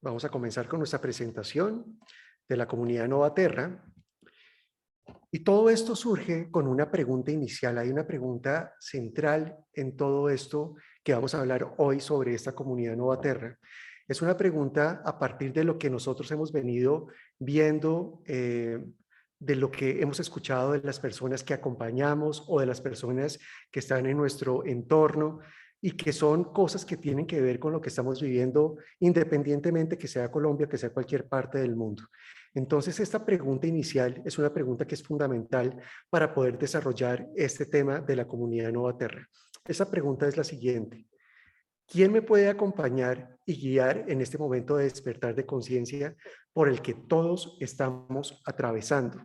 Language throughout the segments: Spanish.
Vamos a comenzar con nuestra presentación de la comunidad Novaterra. Y todo esto surge con una pregunta inicial. Hay una pregunta central en todo esto que vamos a hablar hoy sobre esta comunidad Novaterra. Es una pregunta a partir de lo que nosotros hemos venido viendo, de lo que hemos escuchado de las personas que acompañamos o de las personas que están en nuestro entorno y que son cosas que tienen que ver con lo que estamos viviendo independientemente que sea Colombia, que sea cualquier parte del mundo. Entonces, esta pregunta inicial es una pregunta que es fundamental para poder desarrollar este tema de la comunidad Novaterra. Esa pregunta es la siguiente: ¿quién me puede acompañar y guiar en este momento de despertar de conciencia por el que todos estamos atravesando?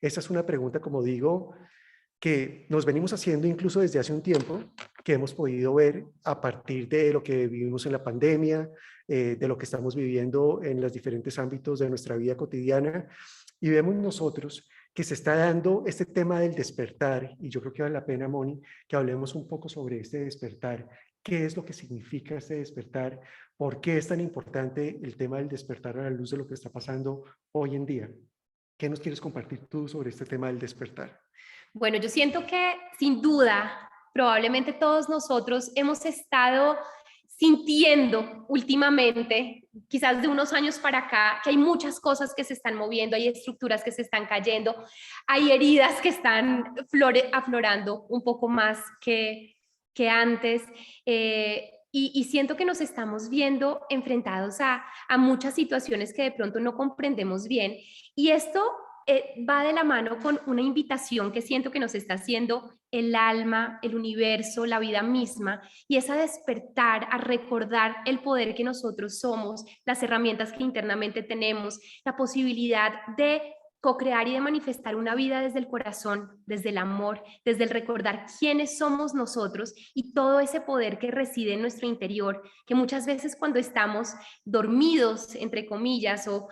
Esa es una pregunta, como digo, que nos venimos haciendo incluso desde hace un tiempo, que hemos podido ver a partir de lo que vivimos en la pandemia, de lo que estamos viviendo en los diferentes ámbitos de nuestra vida cotidiana, y vemos nosotros que se está dando este tema del despertar, y yo creo que vale la pena, Moni, que hablemos un poco sobre este despertar. ¿Qué es lo que significa este despertar? ¿Por qué es tan importante el tema del despertar a la luz de lo que está pasando hoy en día? ¿Qué nos quieres compartir tú sobre este tema del despertar? Bueno, yo siento que sin duda, probablemente todos nosotros hemos estado sintiendo últimamente, quizás de unos años para acá, que hay muchas cosas que se están moviendo, hay estructuras que se están cayendo, hay heridas que están aflorando un poco más que antes. Y siento que nos estamos viendo enfrentados a muchas situaciones que de pronto no comprendemos bien. Y esto va de la mano con una invitación que siento que nos está haciendo el alma, el universo, la vida misma, y es a despertar, a recordar el poder que nosotros somos, las herramientas que internamente tenemos, la posibilidad de co-crear y de manifestar una vida desde el corazón, desde el amor, desde el recordar quiénes somos nosotros y todo ese poder que reside en nuestro interior, que muchas veces cuando estamos dormidos, entre comillas, o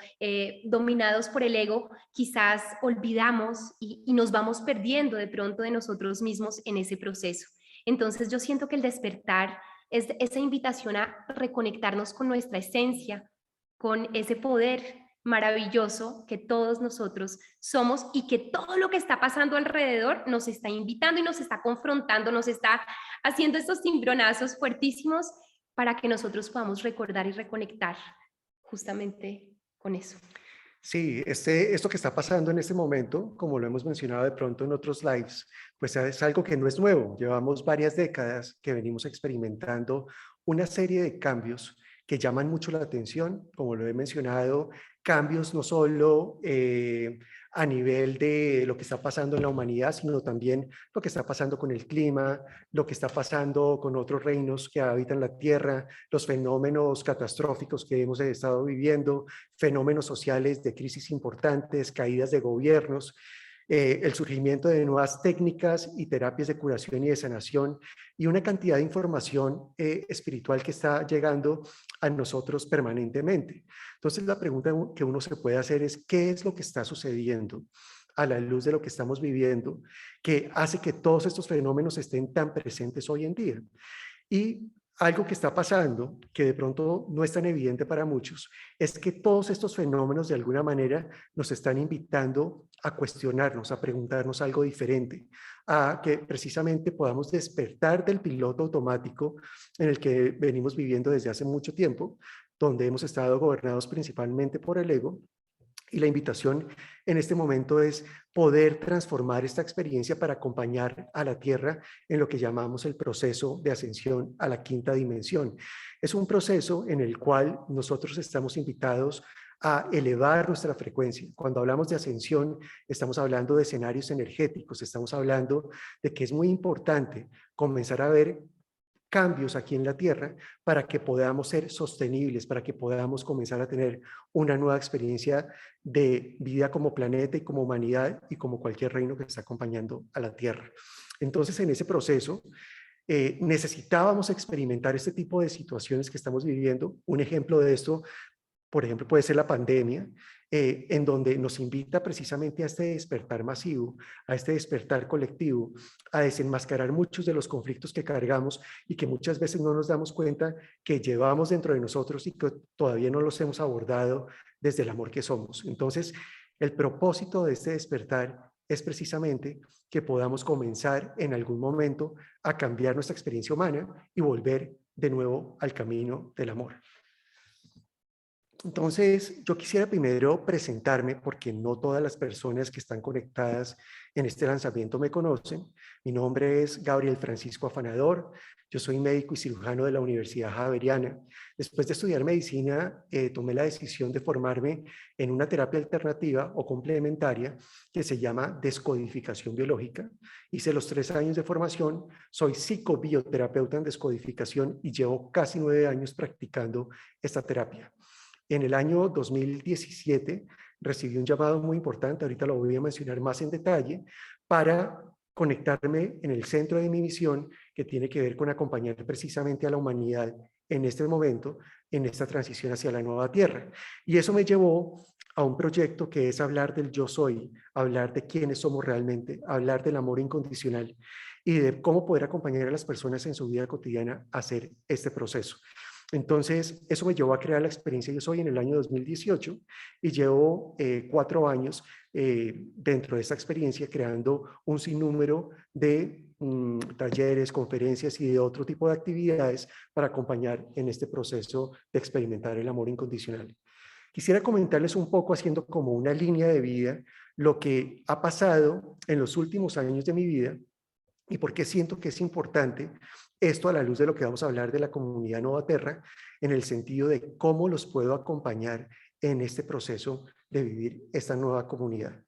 dominados por el ego, quizás olvidamos y nos vamos perdiendo de pronto de nosotros mismos en ese proceso. Entonces yo siento que el despertar es esa invitación a reconectarnos con nuestra esencia, con ese poder maravilloso que todos nosotros somos y que todo lo que está pasando alrededor nos está invitando y nos está confrontando, nos está haciendo estos cimbronazos fuertísimos para que nosotros podamos recordar y reconectar justamente con eso. Sí, esto que está pasando en este momento, como lo hemos mencionado de pronto en otros lives, pues es algo que no es nuevo. Llevamos varias décadas que venimos experimentando una serie de cambios que llaman mucho la atención, como lo he mencionado, cambios no solo a nivel de lo que está pasando en la humanidad, sino también lo que está pasando con el clima, lo que está pasando con otros reinos que habitan la Tierra, los fenómenos catastróficos que hemos estado viviendo, fenómenos sociales de crisis importantes, caídas de gobiernos, el surgimiento de nuevas técnicas y terapias de curación y de sanación y una cantidad de información espiritual que está llegando a nosotros permanentemente. Entonces la pregunta que uno se puede hacer es: ¿qué es lo que está sucediendo a la luz de lo que estamos viviendo que hace que todos estos fenómenos estén tan presentes hoy en día? Y algo que está pasando, que de pronto no es tan evidente para muchos, es que todos estos fenómenos de alguna manera nos están invitando a cuestionarnos, a preguntarnos algo diferente, a que precisamente podamos despertar del piloto automático en el que venimos viviendo desde hace mucho tiempo, donde hemos estado gobernados principalmente por el ego. Y la invitación en este momento es poder transformar esta experiencia para acompañar a la Tierra en lo que llamamos el proceso de ascensión a la quinta dimensión. Es un proceso en el cual nosotros estamos invitados a elevar nuestra frecuencia. Cuando hablamos de ascensión, estamos hablando de escenarios energéticos, estamos hablando de que es muy importante comenzar a ver cambios aquí en la Tierra para que podamos ser sostenibles, para que podamos comenzar a tener una nueva experiencia de vida como planeta y como humanidad y como cualquier reino que está acompañando a la Tierra. Entonces, en ese proceso, necesitábamos experimentar este tipo de situaciones que estamos viviendo. Un ejemplo de esto por ejemplo, puede ser la pandemia, en donde nos invita precisamente a este despertar masivo, a este despertar colectivo, a desenmascarar muchos de los conflictos que cargamos y que muchas veces no nos damos cuenta que llevamos dentro de nosotros y que todavía no los hemos abordado desde el amor que somos. Entonces, el propósito de este despertar es precisamente que podamos comenzar en algún momento a cambiar nuestra experiencia humana y volver de nuevo al camino del amor. Entonces, yo quisiera primero presentarme porque no todas las personas que están conectadas en este lanzamiento me conocen. Mi nombre es Gabriel Francisco Afanador. Yo soy médico y cirujano de la Universidad Javeriana. Después de estudiar medicina, tomé la decisión de formarme en una terapia alternativa o complementaria que se llama descodificación biológica. Hice los 3 años de formación, soy psicobioterapeuta en descodificación y llevo casi 9 años practicando esta terapia. En el año 2017 recibí un llamado muy importante, ahorita lo voy a mencionar más en detalle, para conectarme en el centro de mi misión, que tiene que ver con acompañar precisamente a la humanidad en este momento, en esta transición hacia la nueva tierra. Y eso me llevó a un proyecto que es hablar del yo soy, hablar de quiénes somos realmente, hablar del amor incondicional y de cómo poder acompañar a las personas en su vida cotidiana a hacer este proceso. Entonces, eso me llevó a crear la experiencia Yo Soy en el año 2018 y llevo 4 años dentro de esta experiencia creando un sinnúmero de talleres, conferencias y de otro tipo de actividades para acompañar en este proceso de experimentar el amor incondicional. Quisiera comentarles un poco, haciendo como una línea de vida, lo que ha pasado en los últimos años de mi vida y por qué siento que es importante esto a la luz de lo que vamos a hablar de la comunidad Nova Terra, en el sentido de cómo los puedo acompañar en este proceso de vivir esta nueva comunidad.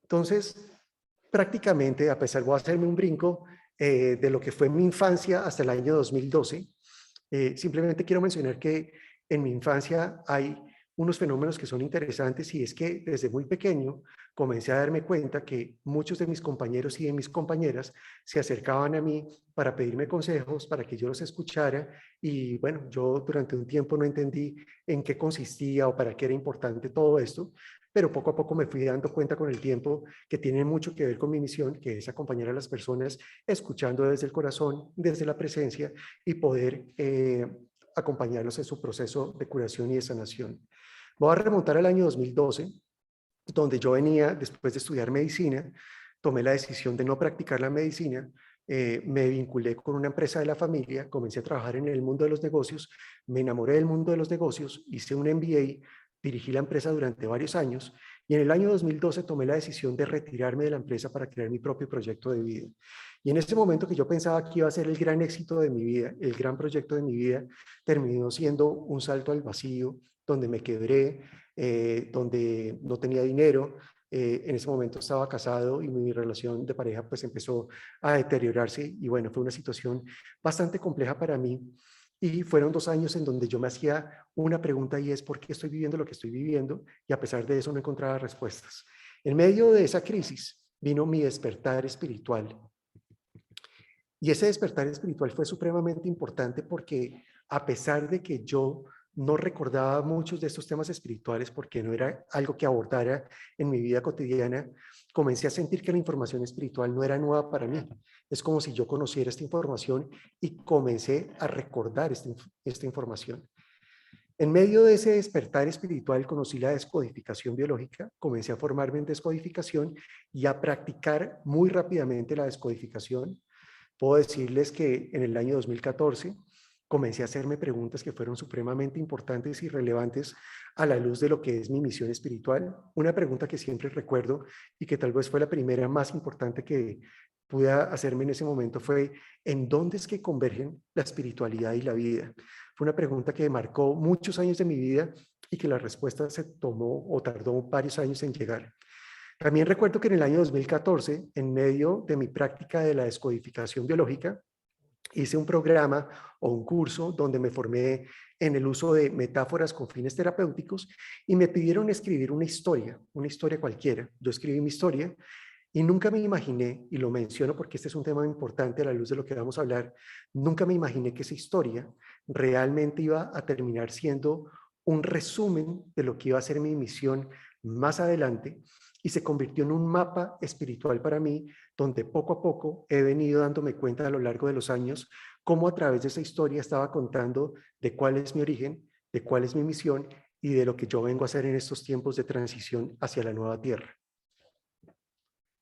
Entonces, prácticamente, a pesar, voy a hacerme un brinco de lo que fue mi infancia hasta el año 2012, simplemente quiero mencionar que en mi infancia hay unos fenómenos que son interesantes y es que desde muy pequeño comencé a darme cuenta que muchos de mis compañeros y de mis compañeras se acercaban a mí para pedirme consejos, para que yo los escuchara y bueno, yo durante un tiempo no entendí en qué consistía o para qué era importante todo esto, pero poco a poco me fui dando cuenta con el tiempo que tiene mucho que ver con mi misión, que es acompañar a las personas escuchando desde el corazón, desde la presencia y poder acompañarlos en su proceso de curación y de sanación. Voy a remontar al año 2012, donde yo venía, después de estudiar medicina, tomé la decisión de no practicar la medicina, me vinculé con una empresa de la familia, comencé a trabajar en el mundo de los negocios, me enamoré del mundo de los negocios, hice un MBA, dirigí la empresa durante varios años y en el año 2012 tomé la decisión de retirarme de la empresa para crear mi propio proyecto de vida. Y en este momento que yo pensaba que iba a ser el gran éxito de mi vida, el gran proyecto de mi vida, terminó siendo un salto al vacío, donde me quebré, donde no tenía dinero. En ese momento estaba casado y mi relación de pareja pues empezó a deteriorarse y bueno, fue una situación bastante compleja para mí. Y fueron 2 años en donde yo me hacía una pregunta y es ¿por qué estoy viviendo lo que estoy viviendo? Y a pesar de eso no encontraba respuestas. En medio de esa crisis vino mi despertar espiritual. Y ese despertar espiritual fue supremamente importante porque a pesar de que yo no recordaba muchos de estos temas espirituales porque no era algo que abordara en mi vida cotidiana, comencé a sentir que la información espiritual no era nueva para mí. Es como si yo conociera esta información y comencé a recordar esta información. En medio de ese despertar espiritual conocí la descodificación biológica, comencé a formarme en descodificación y a practicar muy rápidamente la descodificación. Puedo decirles que en el año 2014 comencé a hacerme preguntas que fueron supremamente importantes y relevantes a la luz de lo que es mi misión espiritual. Una pregunta que siempre recuerdo y que tal vez fue la primera más importante que pude hacerme en ese momento fue ¿en dónde es que convergen la espiritualidad y la vida? Fue una pregunta que marcó muchos años de mi vida y que la respuesta se tomó o tardó varios años en llegar. También recuerdo que en el año 2014, en medio de mi práctica de la descodificación biológica, hice un programa o un curso donde me formé en el uso de metáforas con fines terapéuticos y me pidieron escribir una historia cualquiera. Yo escribí mi historia y nunca me imaginé, y lo menciono porque este es un tema importante a la luz de lo que vamos a hablar, nunca me imaginé que esa historia realmente iba a terminar siendo un resumen de lo que iba a ser mi misión más adelante y se convirtió en un mapa espiritual para mí, donde poco a poco he venido dándome cuenta a lo largo de los años cómo a través de esa historia estaba contando de cuál es mi origen, de cuál es mi misión y de lo que yo vengo a hacer en estos tiempos de transición hacia la nueva tierra.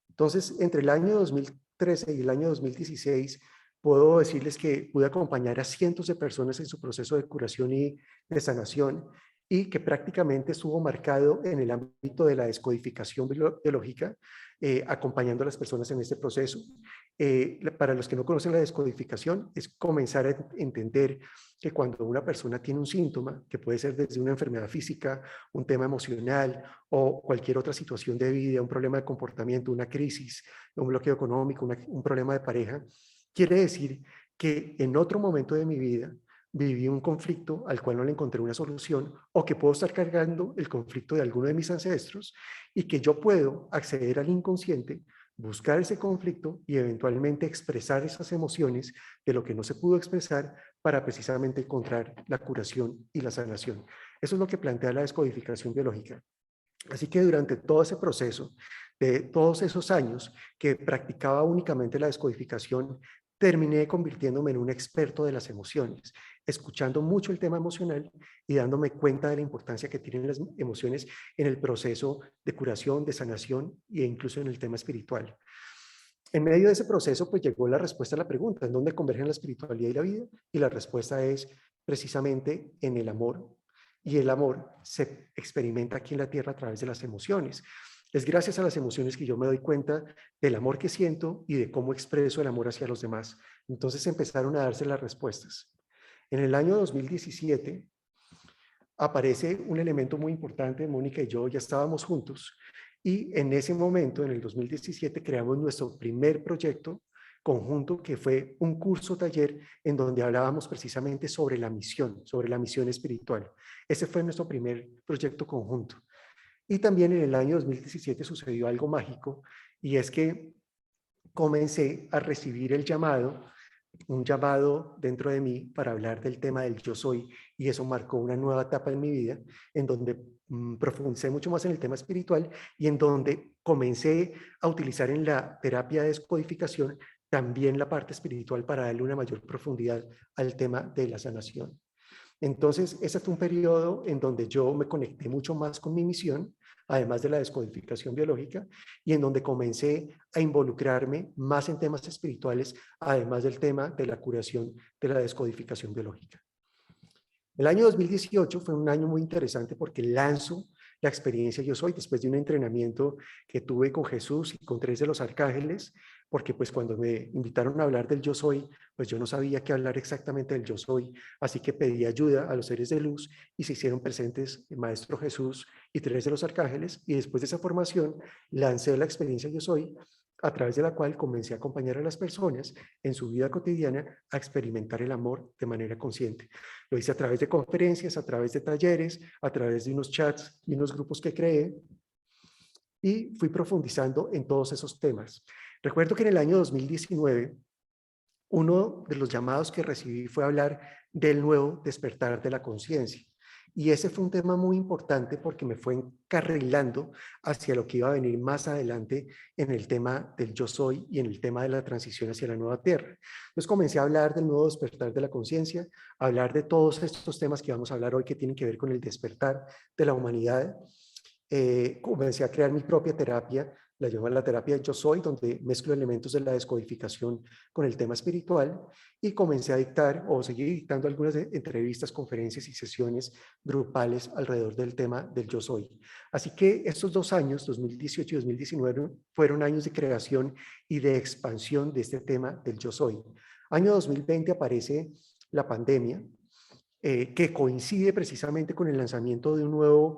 Entonces, entre el año 2013 y el año 2016, puedo decirles que pude acompañar a cientos de personas en su proceso de curación y de sanación y que prácticamente estuvo marcado en el ámbito de la descodificación biológica, acompañando a las personas en este proceso. Para los que no conocen la descodificación, es comenzar a entender que cuando una persona tiene un síntoma, que puede ser desde una enfermedad física, un tema emocional o cualquier otra situación de vida, un problema de comportamiento, una crisis, un bloqueo económico, un problema de pareja, quiere decir que en otro momento de mi vida viví un conflicto al cual no le encontré una solución o que puedo estar cargando el conflicto de alguno de mis ancestros y que yo puedo acceder al inconsciente, buscar ese conflicto y eventualmente expresar esas emociones de lo que no se pudo expresar para precisamente encontrar la curación y la sanación. Eso es lo que plantea la descodificación biológica. Así que durante todo ese proceso, de todos esos años que practicaba únicamente la descodificación, terminé convirtiéndome en un experto de las emociones, escuchando mucho el tema emocional y dándome cuenta de la importancia que tienen las emociones en el proceso de curación, de sanación e incluso en el tema espiritual. En medio de ese proceso, pues llegó la respuesta a la pregunta, ¿en dónde convergen la espiritualidad y la vida? Y la respuesta es precisamente en el amor. Y el amor se experimenta aquí en la tierra a través de las emociones. Es gracias a las emociones que yo me doy cuenta del amor que siento y de cómo expreso el amor hacia los demás. Entonces empezaron a darse las respuestas. En el año 2017 aparece un elemento muy importante. Mónica y yo ya estábamos juntos y en ese momento, en el 2017, creamos nuestro primer proyecto conjunto, que fue un curso taller en donde hablábamos precisamente sobre la misión espiritual. Ese fue nuestro primer proyecto conjunto. Y también en el año 2017 sucedió algo mágico, y es que comencé a recibir un llamado dentro de mí para hablar del tema del yo soy, y eso marcó una nueva etapa en mi vida en donde profundicé mucho más en el tema espiritual y en donde comencé a utilizar en la terapia de descodificación también la parte espiritual para darle una mayor profundidad al tema de la sanación. Entonces, ese fue un periodo en donde yo me conecté mucho más con mi misión, además de la descodificación biológica, y en donde comencé a involucrarme más en temas espirituales, además del tema de la curación de la descodificación biológica. El año 2018 fue un año muy interesante porque lanzo la experiencia Yo Soy después de un entrenamiento que tuve con Jesús y con 3 de los arcángeles, porque pues cuando me invitaron a hablar del Yo Soy, pues yo no sabía qué hablar exactamente del Yo Soy, así que pedí ayuda a los seres de luz y se hicieron presentes el Maestro Jesús y 3 de los arcángeles, y después de esa formación lancé la experiencia Yo Soy, a través de la cual comencé a acompañar a las personas en su vida cotidiana a experimentar el amor de manera consciente. Lo hice a través de conferencias, a través de talleres, a través de unos chats y unos grupos que creé, y fui profundizando en todos esos temas. Recuerdo que en el año 2019, uno de los llamados que recibí fue hablar del nuevo despertar de la conciencia. Y ese fue un tema muy importante porque me fue encarrilando hacia lo que iba a venir más adelante en el tema del yo soy y en el tema de la transición hacia la nueva tierra. Entonces comencé a hablar del nuevo despertar de la conciencia, a hablar de todos estos temas que vamos a hablar hoy que tienen que ver con el despertar de la humanidad. Comencé a crear mi propia terapia, la llamo la terapia Yo Soy, donde mezclo elementos de la descodificación con el tema espiritual, y comencé a dictar o seguir dictando algunas entrevistas, conferencias y sesiones grupales alrededor del tema del Yo Soy. Así que estos 2 años, 2018 y 2019, fueron años de creación y de expansión de este tema del Yo Soy. Año 2020 aparece la pandemia, que coincide precisamente con el lanzamiento de un nuevo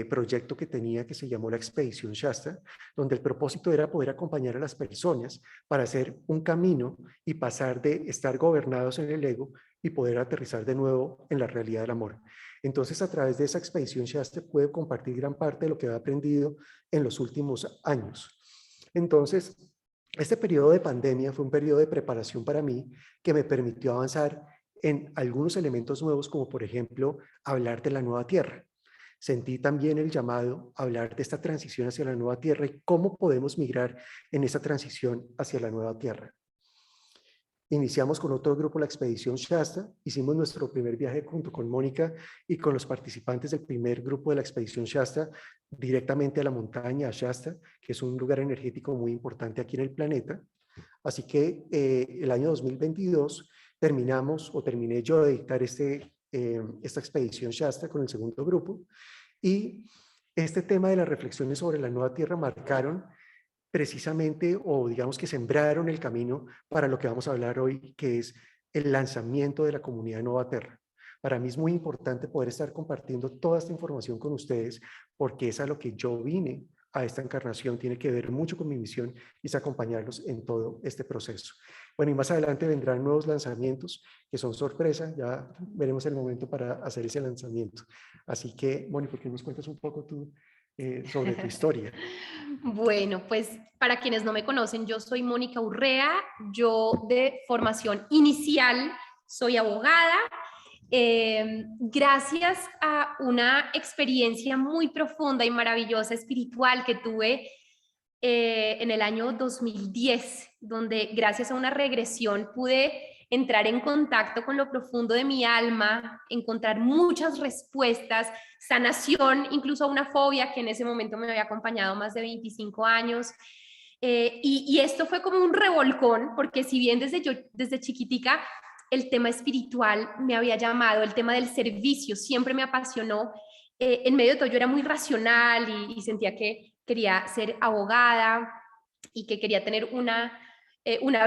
proyecto que tenía, que se llamó la Expedición Shasta, donde el propósito era poder acompañar a las personas para hacer un camino y pasar de estar gobernados en el ego y poder aterrizar de nuevo en la realidad del amor. Entonces, a través de esa Expedición Shasta puedo compartir gran parte de lo que he aprendido en los últimos años. Entonces, este periodo de pandemia fue un periodo de preparación para mí que me permitió avanzar en algunos elementos nuevos, como por ejemplo, hablar de la nueva tierra. Sentí también el llamado a hablar de esta transición hacia la nueva tierra y cómo podemos migrar en esa transición hacia la nueva tierra. Iniciamos con otro grupo la expedición Shasta, hicimos nuestro primer viaje junto con Mónica y con los participantes del primer grupo de la expedición Shasta directamente a la montaña, a Shasta, que es un lugar energético muy importante aquí en el planeta. Así que el año 2022 terminé yo de dictar esta expedición Shasta con el segundo grupo, y este tema de las reflexiones sobre la nueva tierra marcaron precisamente, o digamos que sembraron el camino para lo que vamos a hablar hoy, que es el lanzamiento de la comunidad Nova Terra. Para mí es muy importante poder estar compartiendo toda esta información con ustedes, porque es a lo que yo vine a esta encarnación, tiene que ver mucho con mi misión y es acompañarlos en todo este proceso. Bueno, y más adelante vendrán nuevos lanzamientos que son sorpresa, ya veremos el momento para hacer ese lanzamiento. Así que, Moni, ¿por qué nos cuentas un poco tú sobre tu historia? Bueno, pues para quienes no me conocen, yo soy Mónica Urrea, yo de formación inicial soy abogada. Gracias a una experiencia muy profunda y maravillosa espiritual que tuve en el año 2010, donde gracias a una regresión pude entrar en contacto con lo profundo de mi alma, encontrar muchas respuestas, sanación, incluso a una fobia que en ese momento me había acompañado más de 25 años. Y esto fue como un revolcón, porque si bien desde chiquitica el tema espiritual me había llamado, el tema del servicio siempre me apasionó, en medio de todo yo era muy racional y sentía que quería ser abogada y que quería tener una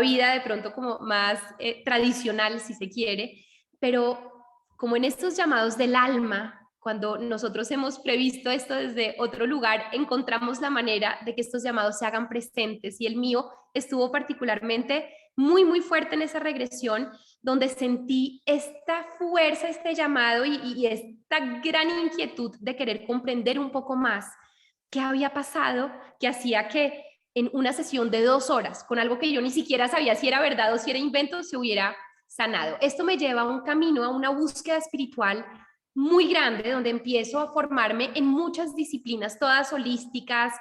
vida de pronto como más tradicional, si se quiere, pero como en estos llamados del alma, cuando nosotros hemos previsto esto desde otro lugar, encontramos la manera de que estos llamados se hagan presentes, y el mío estuvo particularmente muy, muy fuerte en esa regresión, donde sentí esta fuerza, este llamado y esta gran inquietud de querer comprender un poco más qué había pasado, que hacía que en una sesión de 2 horas, con algo que yo ni siquiera sabía si era verdad o si era invento, se hubiera sanado. Esto me lleva a un camino, a una búsqueda espiritual muy grande, donde empiezo a formarme en muchas disciplinas, todas holísticas,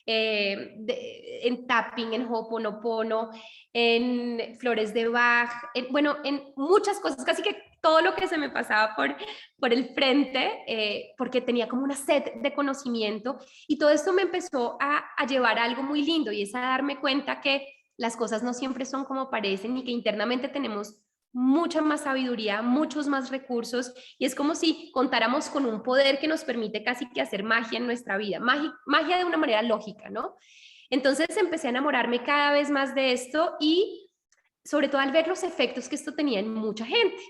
en tapping, en Ho'oponopono, en flores de Bach, bueno, en muchas cosas, casi que todo lo que se me pasaba por el frente, porque tenía como una sed de conocimiento, y todo esto me empezó a llevar a algo muy lindo, y es a darme cuenta que las cosas no siempre son como parecen y que internamente tenemos mucha más sabiduría, muchos más recursos, y es como si contáramos con un poder que nos permite casi que hacer magia en nuestra vida, magia de una manera lógica, ¿no? Entonces empecé a enamorarme cada vez más de esto, y sobre todo al ver los efectos que esto tenía en mucha gente,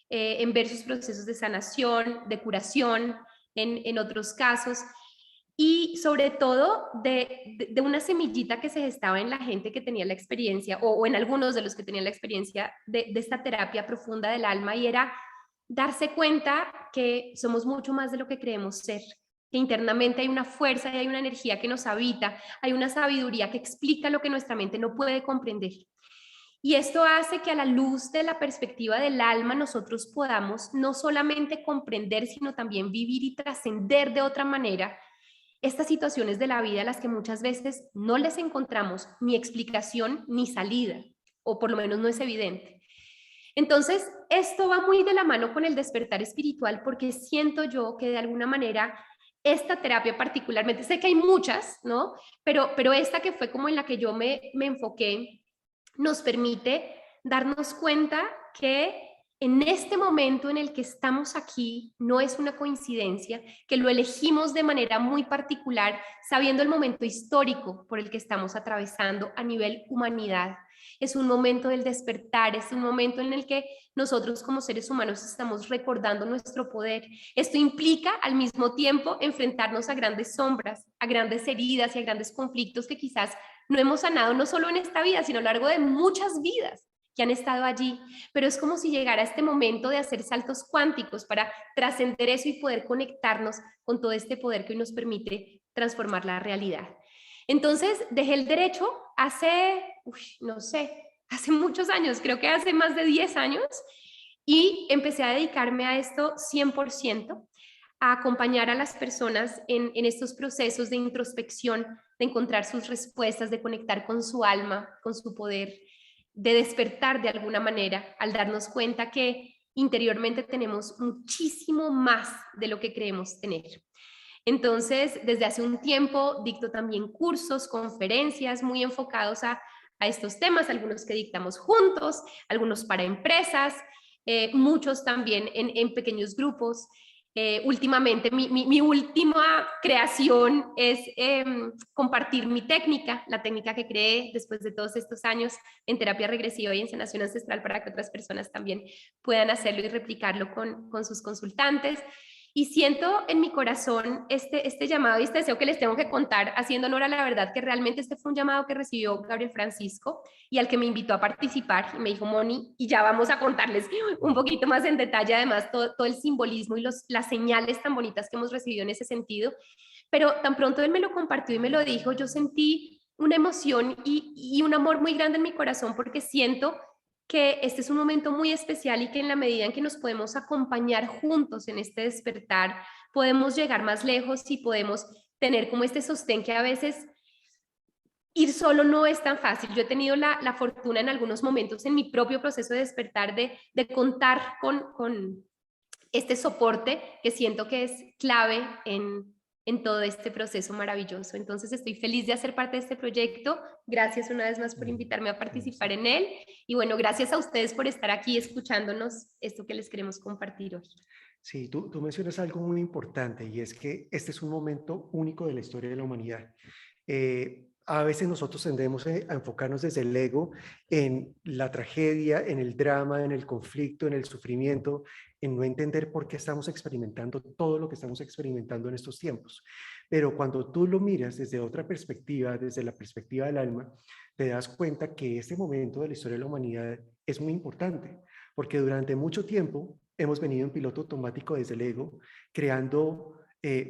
en ver sus procesos de sanación, de curación, en otros casos, y sobre todo de una semillita que se gestaba en la gente que tenía la experiencia, o en algunos de los que tenían la experiencia de esta terapia profunda del alma, y era darse cuenta que somos mucho más de lo que creemos ser, que internamente hay una fuerza y hay una energía que nos habita, hay una sabiduría que explica lo que nuestra mente no puede comprender. Y esto hace que a la luz de la perspectiva del alma nosotros podamos no solamente comprender, sino también vivir y trascender de otra manera estas situaciones de la vida a las que muchas veces no les encontramos ni explicación ni salida, o por lo menos no es evidente. Entonces, esto va muy de la mano con el despertar espiritual, porque siento yo que de alguna manera esta terapia particularmente, sé que hay muchas, ¿no? Pero esta que fue como en la que yo me enfoqué, nos permite darnos cuenta que en este momento en el que estamos aquí no es una coincidencia, que lo elegimos de manera muy particular, sabiendo el momento histórico por el que estamos atravesando a nivel humanidad. Es un momento del despertar, es un momento en el que nosotros como seres humanos estamos recordando nuestro poder. Esto implica al mismo tiempo enfrentarnos a grandes sombras, a grandes heridas y a grandes conflictos que quizás no hemos sanado, no solo en esta vida, sino a lo largo de muchas vidas que han estado allí, pero es como si llegara este momento de hacer saltos cuánticos para trascender eso y poder conectarnos con todo este poder que hoy nos permite transformar la realidad. Entonces, dejé el derecho hace, no sé, hace muchos años, creo que hace más de 10 años, Y empecé a dedicarme a esto 100%, a acompañar a las personas en estos procesos de introspección, de encontrar sus respuestas, de conectar con su alma, con su poder, de despertar de alguna manera, al darnos cuenta que interiormente tenemos muchísimo más de lo que creemos tener. Entonces, desde hace un tiempo dicto también cursos, conferencias muy enfocados a estos temas, algunos que dictamos juntos, algunos para empresas, muchos también en pequeños grupos. Últimamente, mi última creación es compartir mi técnica, la técnica que creé después de todos estos años en terapia regresiva y en sanación ancestral, para que otras personas también puedan hacerlo y replicarlo con sus consultantes. Y siento en mi corazón este llamado y este deseo que les tengo que contar, haciendo honor a la verdad, que realmente este fue un llamado que recibió Gabriel Francisco y al que me invitó a participar y me dijo: Moni, y ya vamos a contarles un poquito más en detalle, además, todo el simbolismo y las señales tan bonitas que hemos recibido en ese sentido. Pero tan pronto él me lo compartió y me lo dijo, yo sentí una emoción y un amor muy grande en mi corazón, porque siento que este es un momento muy especial y que en la medida en que nos podemos acompañar juntos en este despertar, podemos llegar más lejos y podemos tener como este sostén que a veces ir solo no es tan fácil. Yo he tenido la fortuna en algunos momentos en mi propio proceso de despertar de contar con este soporte que siento que es clave en todo este proceso maravilloso. Entonces estoy feliz de hacer parte de este proyecto. Gracias una vez más por invitarme a participar en él. Y bueno, gracias a ustedes por estar aquí escuchándonos esto que les queremos compartir hoy. Sí, tú mencionas algo muy importante y es que este es un momento único de la historia de la humanidad. A veces nosotros tendemos a enfocarnos desde el ego en la tragedia, en el drama, en el conflicto, en el sufrimiento, en no entender por qué estamos experimentando todo lo que estamos experimentando en estos tiempos. Pero cuando tú lo miras desde otra perspectiva, desde la perspectiva del alma, te das cuenta que este momento de la historia de la humanidad es muy importante, porque durante mucho tiempo hemos venido en piloto automático desde el ego, creando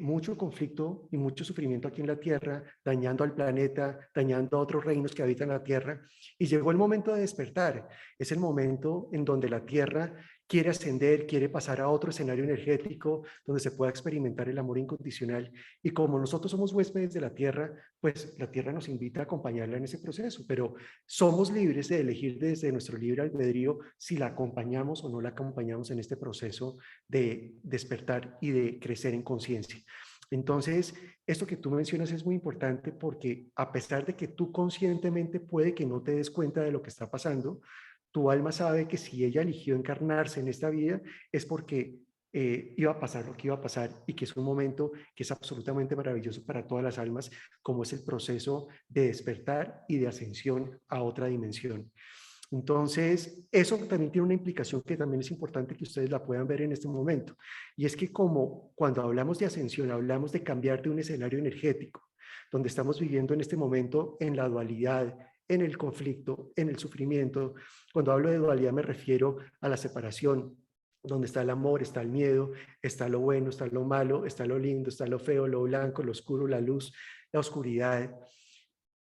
mucho conflicto y mucho sufrimiento aquí en la Tierra, dañando al planeta, dañando a otros reinos que habitan la Tierra. Y llegó el momento de despertar. Es el momento en donde la Tierra quiere ascender, quiere pasar a otro escenario energético donde se pueda experimentar el amor incondicional. Y como nosotros somos huéspedes de la Tierra, pues la Tierra nos invita a acompañarla en ese proceso, pero somos libres de elegir desde nuestro libre albedrío si la acompañamos o no la acompañamos en este proceso de despertar y de crecer en conciencia. Entonces, esto que tú mencionas es muy importante porque a pesar de que tú conscientemente puede que no te des cuenta de lo que está pasando, tu alma sabe que si ella eligió encarnarse en esta vida es porque iba a pasar lo que iba a pasar y que es un momento que es absolutamente maravilloso para todas las almas, como es el proceso de despertar y de ascensión a otra dimensión. Entonces, eso también tiene una implicación que también es importante que ustedes la puedan ver en este momento. Y es que como cuando hablamos de ascensión, hablamos de cambiar de un escenario energético, donde estamos viviendo en este momento en la dualidad, en el conflicto, en el sufrimiento. Cuando hablo de dualidad me refiero a la separación, donde está el amor, está el miedo, está lo bueno, está lo malo, está lo lindo, está lo feo, lo blanco, lo oscuro, la luz, la oscuridad.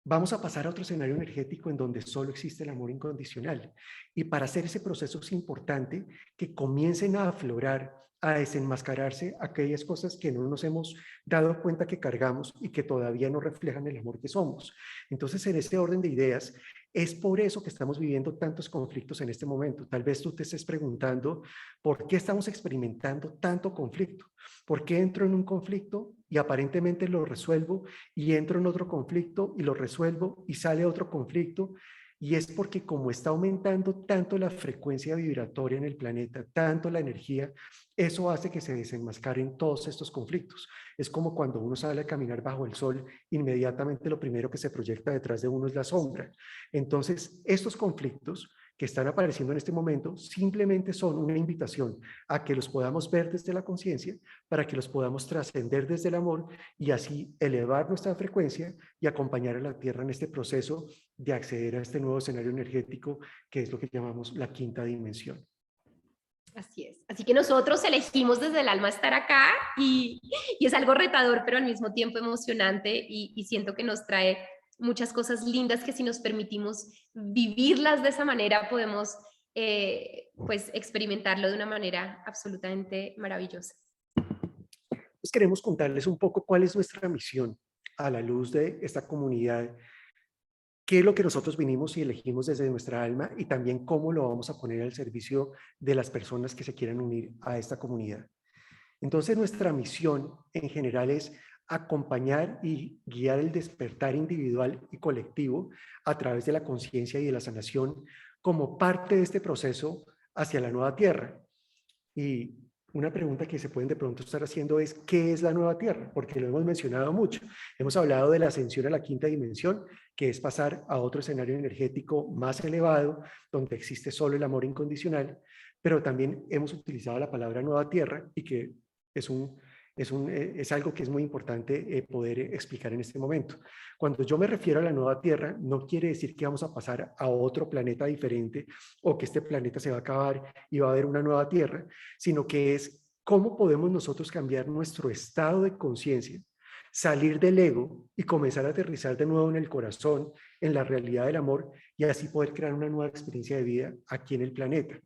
Vamos a pasar a otro escenario energético en donde solo existe el amor incondicional. Y para hacer ese proceso es importante que comiencen a aflorar, a desenmascararse aquellas cosas que no nos hemos dado cuenta que cargamos y que todavía no reflejan el amor que somos. Entonces, en este orden de ideas, es por eso que estamos viviendo tantos conflictos en este momento. Tal vez tú te estés preguntando por qué estamos experimentando tanto conflicto. ¿Por qué entro en un conflicto y aparentemente lo resuelvo y entro en otro conflicto y lo resuelvo y sale otro conflicto? Y es porque como está aumentando tanto la frecuencia vibratoria en el planeta, tanto la energía, eso hace que se desenmascaren todos estos conflictos. Es como cuando uno sale a caminar bajo el sol, inmediatamente lo primero que se proyecta detrás de uno es la sombra. Entonces, estos conflictos que están apareciendo en este momento simplemente son una invitación a que los podamos ver desde la conciencia, para que los podamos trascender desde el amor y así elevar nuestra frecuencia y acompañar a la Tierra en este proceso de acceder a este nuevo escenario energético que es lo que llamamos la quinta dimensión. Así es. Así que nosotros elegimos desde el alma estar acá y es algo retador, pero al mismo tiempo emocionante y siento que nos trae muchas cosas lindas que si nos permitimos vivirlas de esa manera podemos pues experimentarlo de una manera absolutamente maravillosa. Pues queremos contarles un poco cuál es nuestra misión a la luz de esta comunidad, qué es lo que nosotros vinimos y elegimos desde nuestra alma y también cómo lo vamos a poner al servicio de las personas que se quieran unir a esta comunidad. Entonces, nuestra misión en general es acompañar y guiar el despertar individual y colectivo a través de la conciencia y de la sanación como parte de este proceso hacia la nueva tierra. Y una pregunta que se pueden de pronto estar haciendo es, ¿qué es la nueva tierra? Porque lo hemos mencionado mucho. Hemos hablado de la ascensión a la quinta dimensión, que es pasar a otro escenario energético más elevado, donde existe solo el amor incondicional, pero también hemos utilizado la palabra nueva tierra y que es algo que es muy importante poder explicar en este momento. Cuando yo me refiero a la nueva tierra, no quiere decir que vamos a pasar a otro planeta diferente o que este planeta se va a acabar y va a haber una nueva tierra, sino que es cómo podemos nosotros cambiar nuestro estado de conciencia, salir del ego y comenzar a aterrizar de nuevo en el corazón, en la realidad del amor y así poder crear una nueva experiencia de vida aquí en el planeta.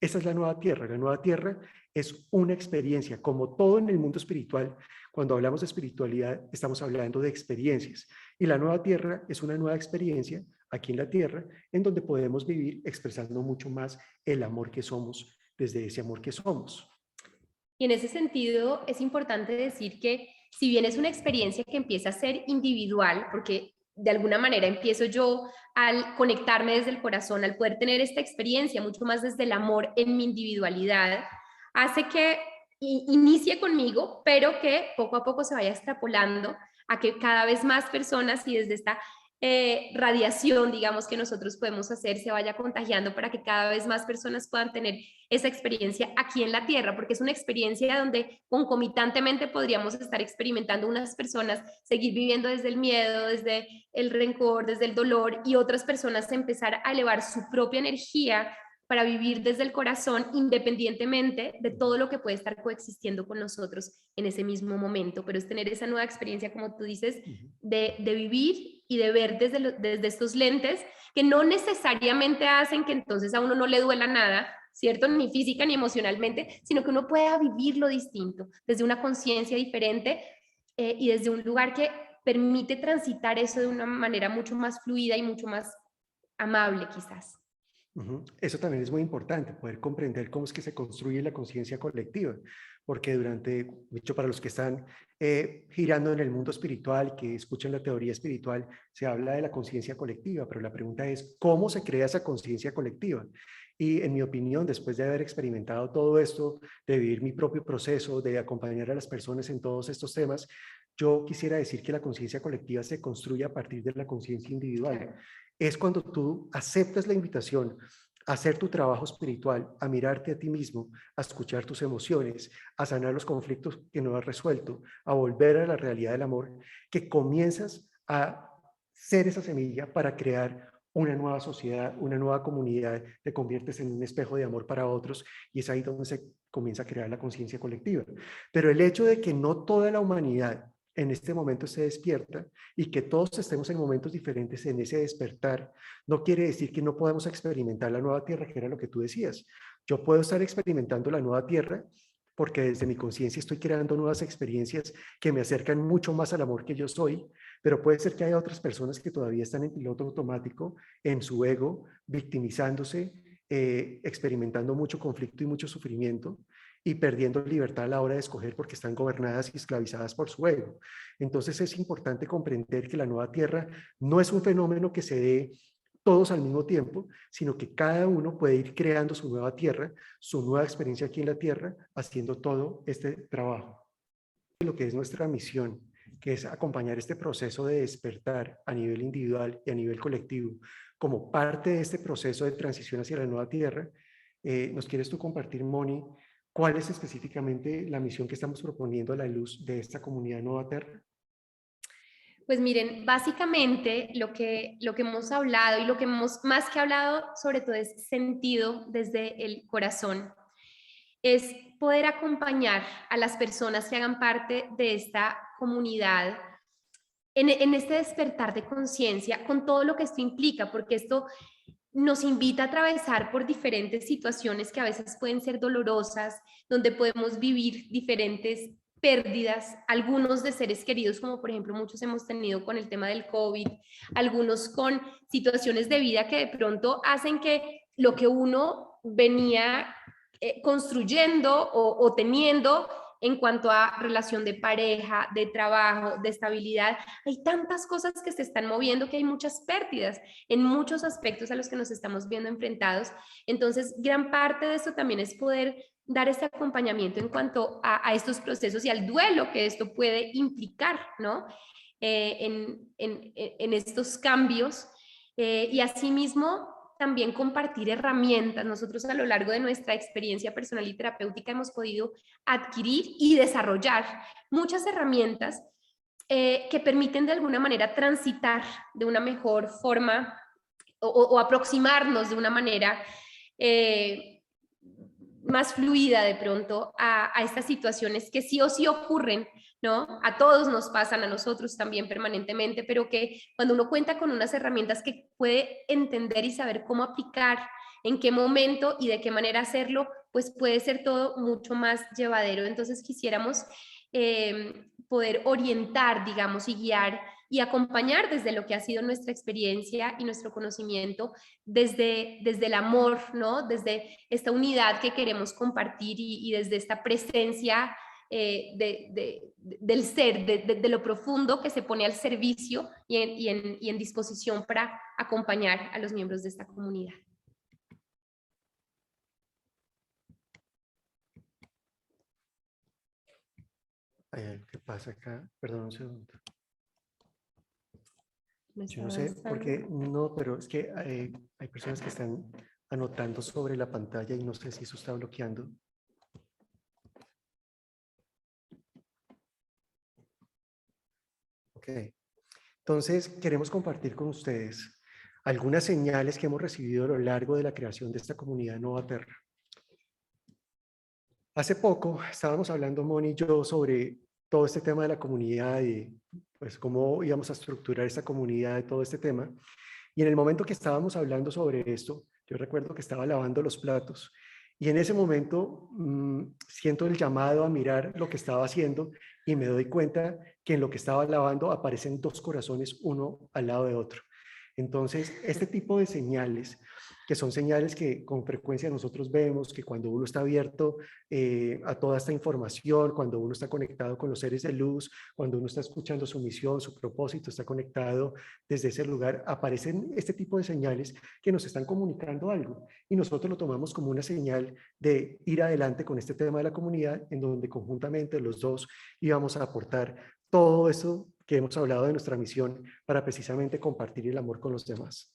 Esa es la nueva tierra. La nueva tierra es una experiencia, como todo en el mundo espiritual. Cuando hablamos de espiritualidad, estamos hablando de experiencias. Y la nueva tierra es una nueva experiencia aquí en la tierra, en donde podemos vivir expresando mucho más el amor que somos, desde ese amor que somos. Y en ese sentido es importante decir que si bien es una experiencia que empieza a ser individual, porque de alguna manera empiezo yo al conectarme desde el corazón, al poder tener esta experiencia mucho más desde el amor en mi individualidad, hace que inicie conmigo, pero que poco a poco se vaya extrapolando a que cada vez más personas y desde esta radiación, digamos, que nosotros podemos hacer, se vaya contagiando para que cada vez más personas puedan tener esa experiencia aquí en la Tierra, porque es una experiencia donde concomitantemente podríamos estar experimentando unas personas, seguir viviendo desde el miedo, desde el rencor, desde el dolor, y otras personas empezar a elevar su propia energía para vivir desde el corazón, independientemente de todo lo que puede estar coexistiendo con nosotros en ese mismo momento. Pero es tener esa nueva experiencia, como tú dices, de vivir y de ver desde estos lentes que no necesariamente hacen que entonces a uno no le duela nada, ¿cierto? Ni física ni emocionalmente, sino que uno pueda vivirlo distinto, desde una conciencia diferente y desde un lugar que permite transitar eso de una manera mucho más fluida y mucho más amable, quizás. Eso también es muy importante, poder comprender cómo es que se construye la conciencia colectiva, porque de hecho, para los que están girando en el mundo espiritual, que escuchan la teoría espiritual, se habla de la conciencia colectiva, pero la pregunta es, ¿cómo se crea esa conciencia colectiva? Y en mi opinión, después de haber experimentado todo esto, de vivir mi propio proceso, de acompañar a las personas en todos estos temas, yo quisiera decir que la conciencia colectiva se construye a partir de la conciencia individual. Claro. Es cuando tú aceptas la invitación a hacer tu trabajo espiritual, a mirarte a ti mismo, a escuchar tus emociones, a sanar los conflictos que no has resuelto, a volver a la realidad del amor, que comienzas a ser esa semilla para crear una nueva sociedad, una nueva comunidad, te conviertes en un espejo de amor para otros y es ahí donde se comienza a crear la conciencia colectiva. Pero el hecho de que no toda la humanidad en este momento se despierta y que todos estemos en momentos diferentes en ese despertar, no quiere decir que no podamos experimentar la nueva tierra, que era lo que tú decías. Yo puedo estar experimentando la nueva tierra porque desde mi conciencia estoy creando nuevas experiencias que me acercan mucho más al amor que yo soy, pero puede ser que haya otras personas que todavía están en piloto automático, en su ego, victimizándose, experimentando mucho conflicto y mucho sufrimiento y perdiendo libertad a la hora de escoger porque están gobernadas y esclavizadas por su ego. Entonces es importante comprender que la nueva tierra no es un fenómeno que se dé todos al mismo tiempo, sino que cada uno puede ir creando su nueva tierra, su nueva experiencia aquí en la tierra, haciendo todo este trabajo. Lo que es nuestra misión, que es acompañar este proceso de despertar a nivel individual y a nivel colectivo, como parte de este proceso de transición hacia la nueva tierra. ¿Nos quieres tú compartir, Moni, cuál es específicamente la misión que estamos proponiendo a la luz de esta comunidad Nueva Terra? Pues miren, básicamente lo que hemos hablado y lo que hemos más que hablado, sobre todo es sentido desde el corazón, es poder acompañar a las personas que hagan parte de esta comunidad en este despertar de conciencia con todo lo que esto implica, porque esto nos invita a atravesar por diferentes situaciones que a veces pueden ser dolorosas, donde podemos vivir diferentes pérdidas, algunos de seres queridos, como por ejemplo muchos hemos tenido con el tema del COVID, algunos con situaciones de vida que de pronto hacen que lo que uno venía construyendo o teniendo en cuanto a relación de pareja, de trabajo, de estabilidad. Hay tantas cosas que se están moviendo que hay muchas pérdidas en muchos aspectos a los que nos estamos viendo enfrentados. Entonces, gran parte de eso también es poder dar este acompañamiento en cuanto a estos procesos y al duelo que esto puede implicar, ¿no? En estos cambios. Y asimismo, también compartir herramientas. Nosotros a lo largo de nuestra experiencia personal y terapéutica hemos podido adquirir y desarrollar muchas herramientas que permiten de alguna manera transitar de una mejor forma o aproximarnos de una manera más fluida de pronto a estas situaciones que sí o sí ocurren, ¿no? A todos nos pasan, a nosotros también permanentemente, pero que cuando uno cuenta con unas herramientas que puede entender y saber cómo aplicar, en qué momento y de qué manera hacerlo, pues puede ser todo mucho más llevadero. Entonces quisiéramos poder orientar, digamos, y guiar y acompañar desde lo que ha sido nuestra experiencia y nuestro conocimiento, desde el amor, ¿no? Desde esta unidad que queremos compartir y desde esta presencia del ser, de lo profundo que se pone al servicio y en disposición para acompañar a los miembros de esta comunidad. ¿Qué pasa acá? Perdón un segundo. Yo no sé por qué, no, pero es que hay personas que están anotando sobre la pantalla y no sé si eso está bloqueando. Ok, entonces queremos compartir con ustedes algunas señales que hemos recibido a lo largo de la creación de esta comunidad Nova Terra. Hace poco estábamos hablando, Moni y yo, sobre todo este tema de la comunidad y pues cómo íbamos a estructurar esta comunidad y todo este tema. Y en el momento que estábamos hablando sobre esto, yo recuerdo que estaba lavando los platos y en ese momento siento el llamado a mirar lo que estaba haciendo y me doy cuenta que en lo que estaba lavando aparecen dos corazones, uno al lado de otro. Entonces, este tipo de señales, que son señales que con frecuencia nosotros vemos, que cuando uno está abierto a toda esta información, cuando uno está conectado con los seres de luz, cuando uno está escuchando su misión, su propósito, está conectado desde ese lugar, aparecen este tipo de señales que nos están comunicando algo. Y nosotros lo tomamos como una señal de ir adelante con este tema de la comunidad, en donde conjuntamente los dos íbamos a aportar todo eso que hemos hablado de nuestra misión para precisamente compartir el amor con los demás.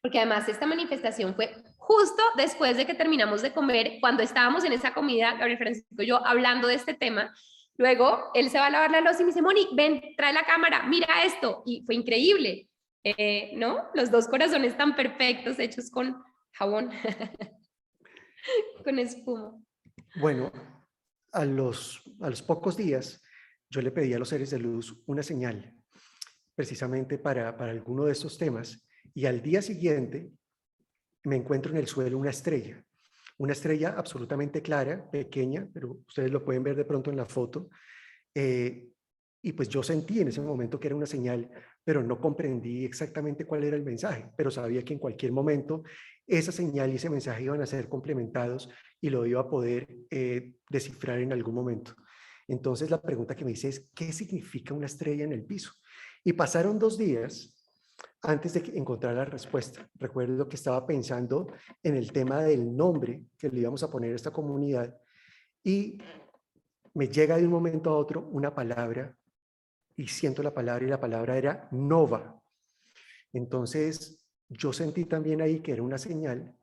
Porque además esta manifestación fue justo después de que terminamos de comer, cuando estábamos en esa comida, Gabriel Francisco y yo hablando de este tema. Luego él se va a lavar la loza y me dice, Moni, ven, trae la cámara, mira esto. Y fue increíble, ¿no? Los dos corazones tan perfectos, hechos con jabón, con espuma. Bueno, a los pocos días, yo le pedí a los seres de luz una señal, precisamente para alguno de estos temas, y al día siguiente me encuentro en el suelo una estrella absolutamente clara, pequeña, pero ustedes lo pueden ver de pronto en la foto, y pues yo sentí en ese momento que era una señal, pero no comprendí exactamente cuál era el mensaje, pero sabía que en cualquier momento esa señal y ese mensaje iban a ser complementados y lo iba a poder descifrar en algún momento. Entonces la pregunta que me hice es, ¿qué significa una estrella en el piso? Y pasaron 2 días antes de encontrar la respuesta. Recuerdo que estaba pensando en el tema del nombre que le íbamos a poner a esta comunidad y me llega de un momento a otro una palabra y siento la palabra y la palabra era Nova. Entonces yo sentí también ahí que era una señal,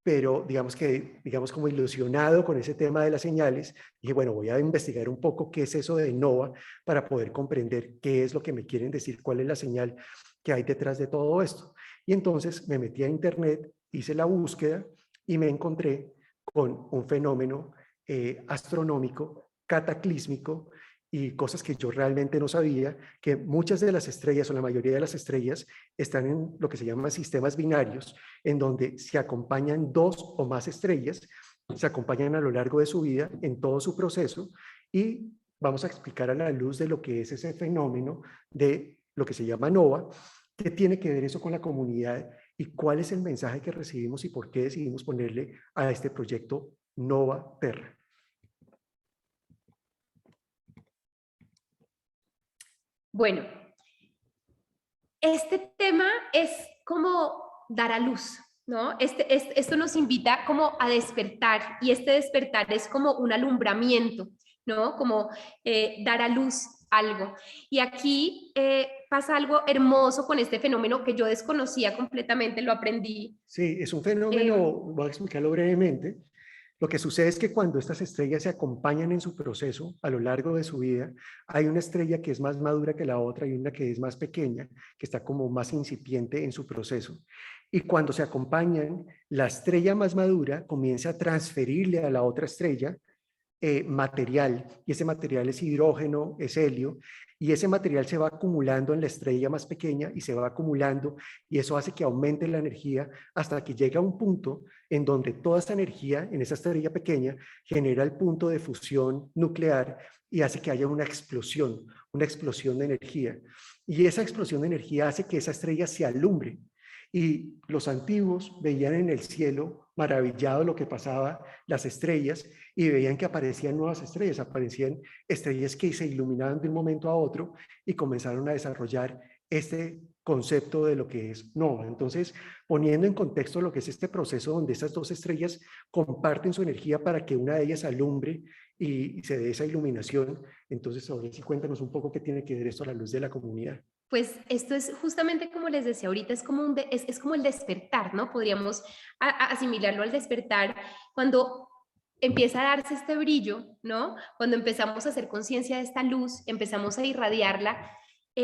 pero digamos como ilusionado con ese tema de las señales, dije, bueno, voy a investigar un poco qué es eso de Nova para poder comprender qué es lo que me quieren decir, cuál es la señal que hay detrás de todo esto. Y entonces me metí a internet, hice la búsqueda y me encontré con un fenómeno astronómico cataclísmico y cosas que yo realmente no sabía, que muchas de las estrellas o la mayoría de las estrellas están en lo que se llama sistemas binarios, en donde se acompañan dos o más estrellas, se acompañan a lo largo de su vida en todo su proceso y vamos a explicar a la luz de lo que es ese fenómeno de lo que se llama nova, qué tiene que ver eso con la comunidad y cuál es el mensaje que recibimos y por qué decidimos ponerle a este proyecto Nova Terra. Bueno, este tema es como dar a luz, ¿no? Esto nos invita como a despertar y este despertar es como un alumbramiento, ¿no? Como dar a luz algo. Y aquí pasa algo hermoso con este fenómeno que yo desconocía completamente, lo aprendí. Sí, es un fenómeno, voy a explicarlo brevemente. Lo que sucede es que cuando estas estrellas se acompañan en su proceso a lo largo de su vida, hay una estrella que es más madura que la otra y una que es más pequeña, que está como más incipiente en su proceso. Y cuando se acompañan, la estrella más madura comienza a transferirle a la otra estrella material, y ese material es hidrógeno, es helio, y ese material se va acumulando en la estrella más pequeña y se va acumulando, y eso hace que aumente la energía hasta que llega a un punto en donde toda esta energía en esa estrella pequeña genera el punto de fusión nuclear y hace que haya una explosión de energía. Y esa explosión de energía hace que esa estrella se alumbre. Y los antiguos veían en el cielo maravillado lo que pasaba, las estrellas, y veían que aparecían nuevas estrellas, aparecían estrellas que se iluminaban de un momento a otro y comenzaron a desarrollar este concepto de lo que es nova. Entonces, poniendo en contexto lo que es este proceso donde estas dos estrellas comparten su energía para que una de ellas alumbre y se dé esa iluminación, entonces ahora sí cuéntanos un poco qué tiene que ver esto a la luz de la comunidad. Pues esto es justamente como les decía ahorita, es como, es como el despertar, ¿no? Podríamos asimilarlo al despertar cuando empieza a darse este brillo, ¿no? Cuando empezamos a hacer conciencia de esta luz, empezamos a irradiarla,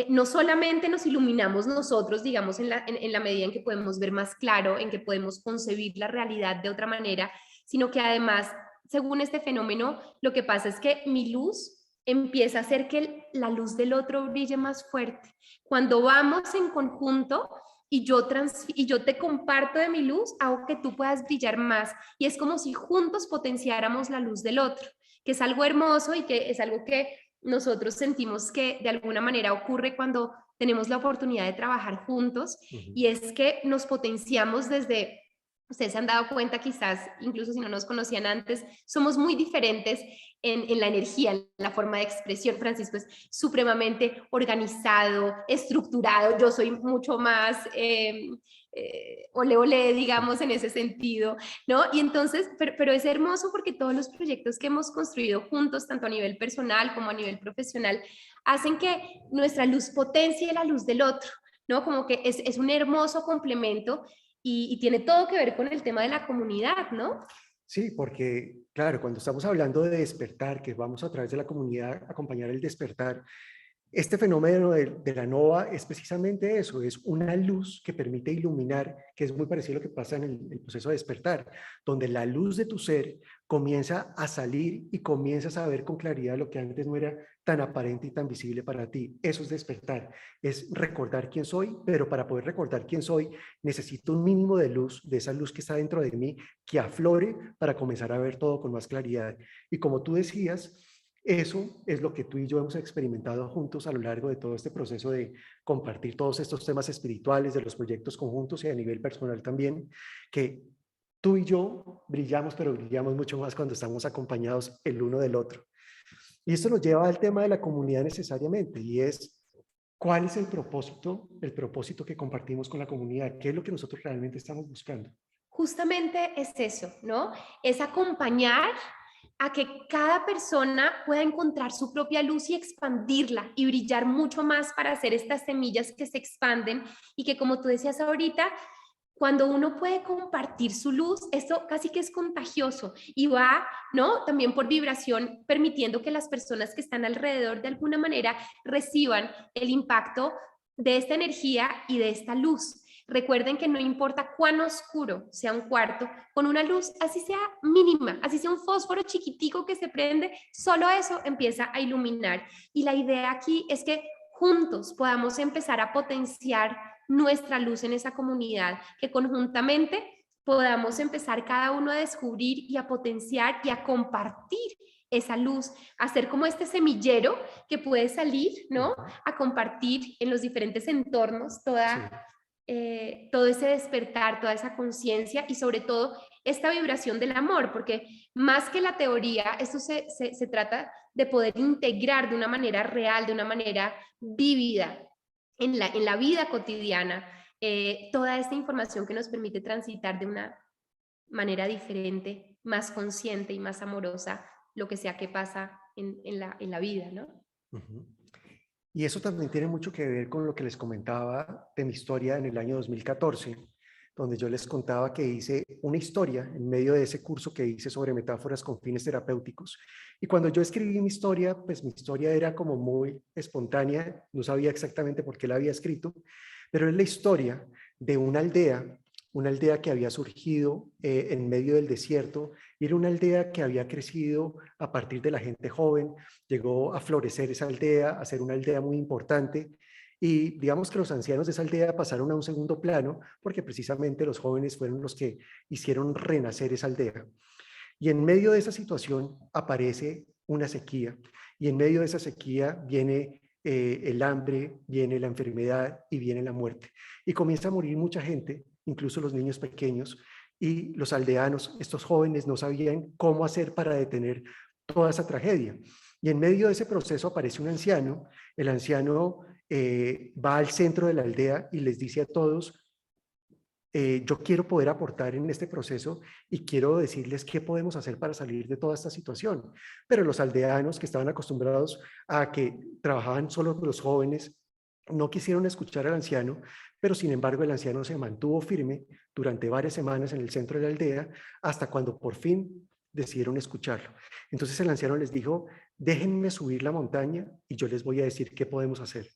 no solamente nos iluminamos nosotros, digamos, en la medida en que podemos ver más claro, en que podemos concebir la realidad de otra manera, sino que además, según este fenómeno, lo que pasa es que mi luz empieza a hacer que la luz del otro brille más fuerte. Cuando vamos en conjunto y yo te comparto de mi luz, hago que tú puedas brillar más. Y es como si juntos potenciáramos la luz del otro, que es algo hermoso y que es algo que nosotros sentimos que de alguna manera ocurre cuando tenemos la oportunidad de trabajar juntos. Y es que nos potenciamos desde... Ustedes se han dado cuenta quizás, incluso si no nos conocían antes, somos muy diferentes en la energía, en la forma de expresión. Francisco es supremamente organizado, estructurado, yo soy mucho más ole ole, digamos, en ese sentido, ¿no? Y entonces, pero es hermoso porque todos los proyectos que hemos construido juntos, tanto a nivel personal como a nivel profesional, hacen que nuestra luz potencie la luz del otro, ¿no? Como que es un hermoso complemento y tiene todo que ver con el tema de la comunidad, ¿no? Sí, porque, claro, cuando estamos hablando de despertar, que vamos a través de la comunidad a acompañar el despertar, este fenómeno de la nova es precisamente eso, es una luz que permite iluminar, que es muy parecido a lo que pasa en el proceso de despertar, donde la luz de tu ser comienza a salir y comienzas a ver con claridad lo que antes no era tan aparente y tan visible para ti. Eso es despertar, es recordar quién soy, pero para poder recordar quién soy necesito un mínimo de luz, de esa luz que está dentro de mí, que aflore para comenzar a ver todo con más claridad. Y como tú decías, eso es lo que tú y yo hemos experimentado juntos a lo largo de todo este proceso de compartir todos estos temas espirituales, de los proyectos conjuntos y a nivel personal también, que tú y yo brillamos, pero brillamos mucho más cuando estamos acompañados el uno del otro. Y esto nos lleva al tema de la comunidad necesariamente, y es cuál es el propósito que compartimos con la comunidad, qué es lo que nosotros realmente estamos buscando. Justamente es eso, ¿no? Es acompañar a que cada persona pueda encontrar su propia luz y expandirla y brillar mucho más para hacer estas semillas que se expanden y que, como tú decías ahorita, cuando uno puede compartir su luz, esto casi que es contagioso y va, ¿no? También por vibración, permitiendo que las personas que están alrededor de alguna manera reciban el impacto de esta energía y de esta luz. Recuerden que no importa cuán oscuro sea un cuarto, con una luz así sea mínima, así sea un fósforo chiquitico que se prende, solo eso empieza a iluminar. Y la idea aquí es que juntos podamos empezar a potenciar nuestra luz en esa comunidad, que conjuntamente podamos empezar cada uno a descubrir y a potenciar y a compartir esa luz, a ser como este semillero que puede salir, ¿no? A compartir en los diferentes entornos todo ese despertar, toda esa conciencia y sobre todo esta vibración del amor, porque más que la teoría, esto se trata de poder integrar de una manera real, de una manera vívida en la vida cotidiana, toda esta información que nos permite transitar de una manera diferente, más consciente y más amorosa, lo que sea que pasa en la vida, ¿no? Ujú. Y eso también tiene mucho que ver con lo que les comentaba de mi historia en el año 2014, donde yo les contaba que hice una historia en medio de ese curso que hice sobre metáforas con fines terapéuticos. Y cuando yo escribí mi historia, pues mi historia era como muy espontánea, no sabía exactamente por qué la había escrito, pero es la historia de una aldea que había surgido en medio del desierto, y era una aldea que había crecido a partir de la gente joven. Llegó a florecer esa aldea, a ser una aldea muy importante, y digamos que los ancianos de esa aldea pasaron a un segundo plano porque precisamente los jóvenes fueron los que hicieron renacer esa aldea. Y en medio de esa situación aparece una sequía, y en medio de esa sequía viene el hambre, viene la enfermedad y viene la muerte. Y comienza a morir mucha gente, incluso los niños pequeños, y los aldeanos, estos jóvenes, no sabían cómo hacer para detener toda esa tragedia. Y en medio de ese proceso aparece un anciano. El anciano va al centro de la aldea y les dice a todos: yo quiero poder aportar en este proceso y quiero decirles qué podemos hacer para salir de toda esta situación. Pero los aldeanos, que estaban acostumbrados a que trabajaban solo con los jóvenes, no quisieron escuchar al anciano, pero sin embargo el anciano se mantuvo firme durante varias semanas en el centro de la aldea, hasta cuando por fin decidieron escucharlo. Entonces el anciano les dijo: déjenme subir la montaña y yo les voy a decir qué podemos hacer.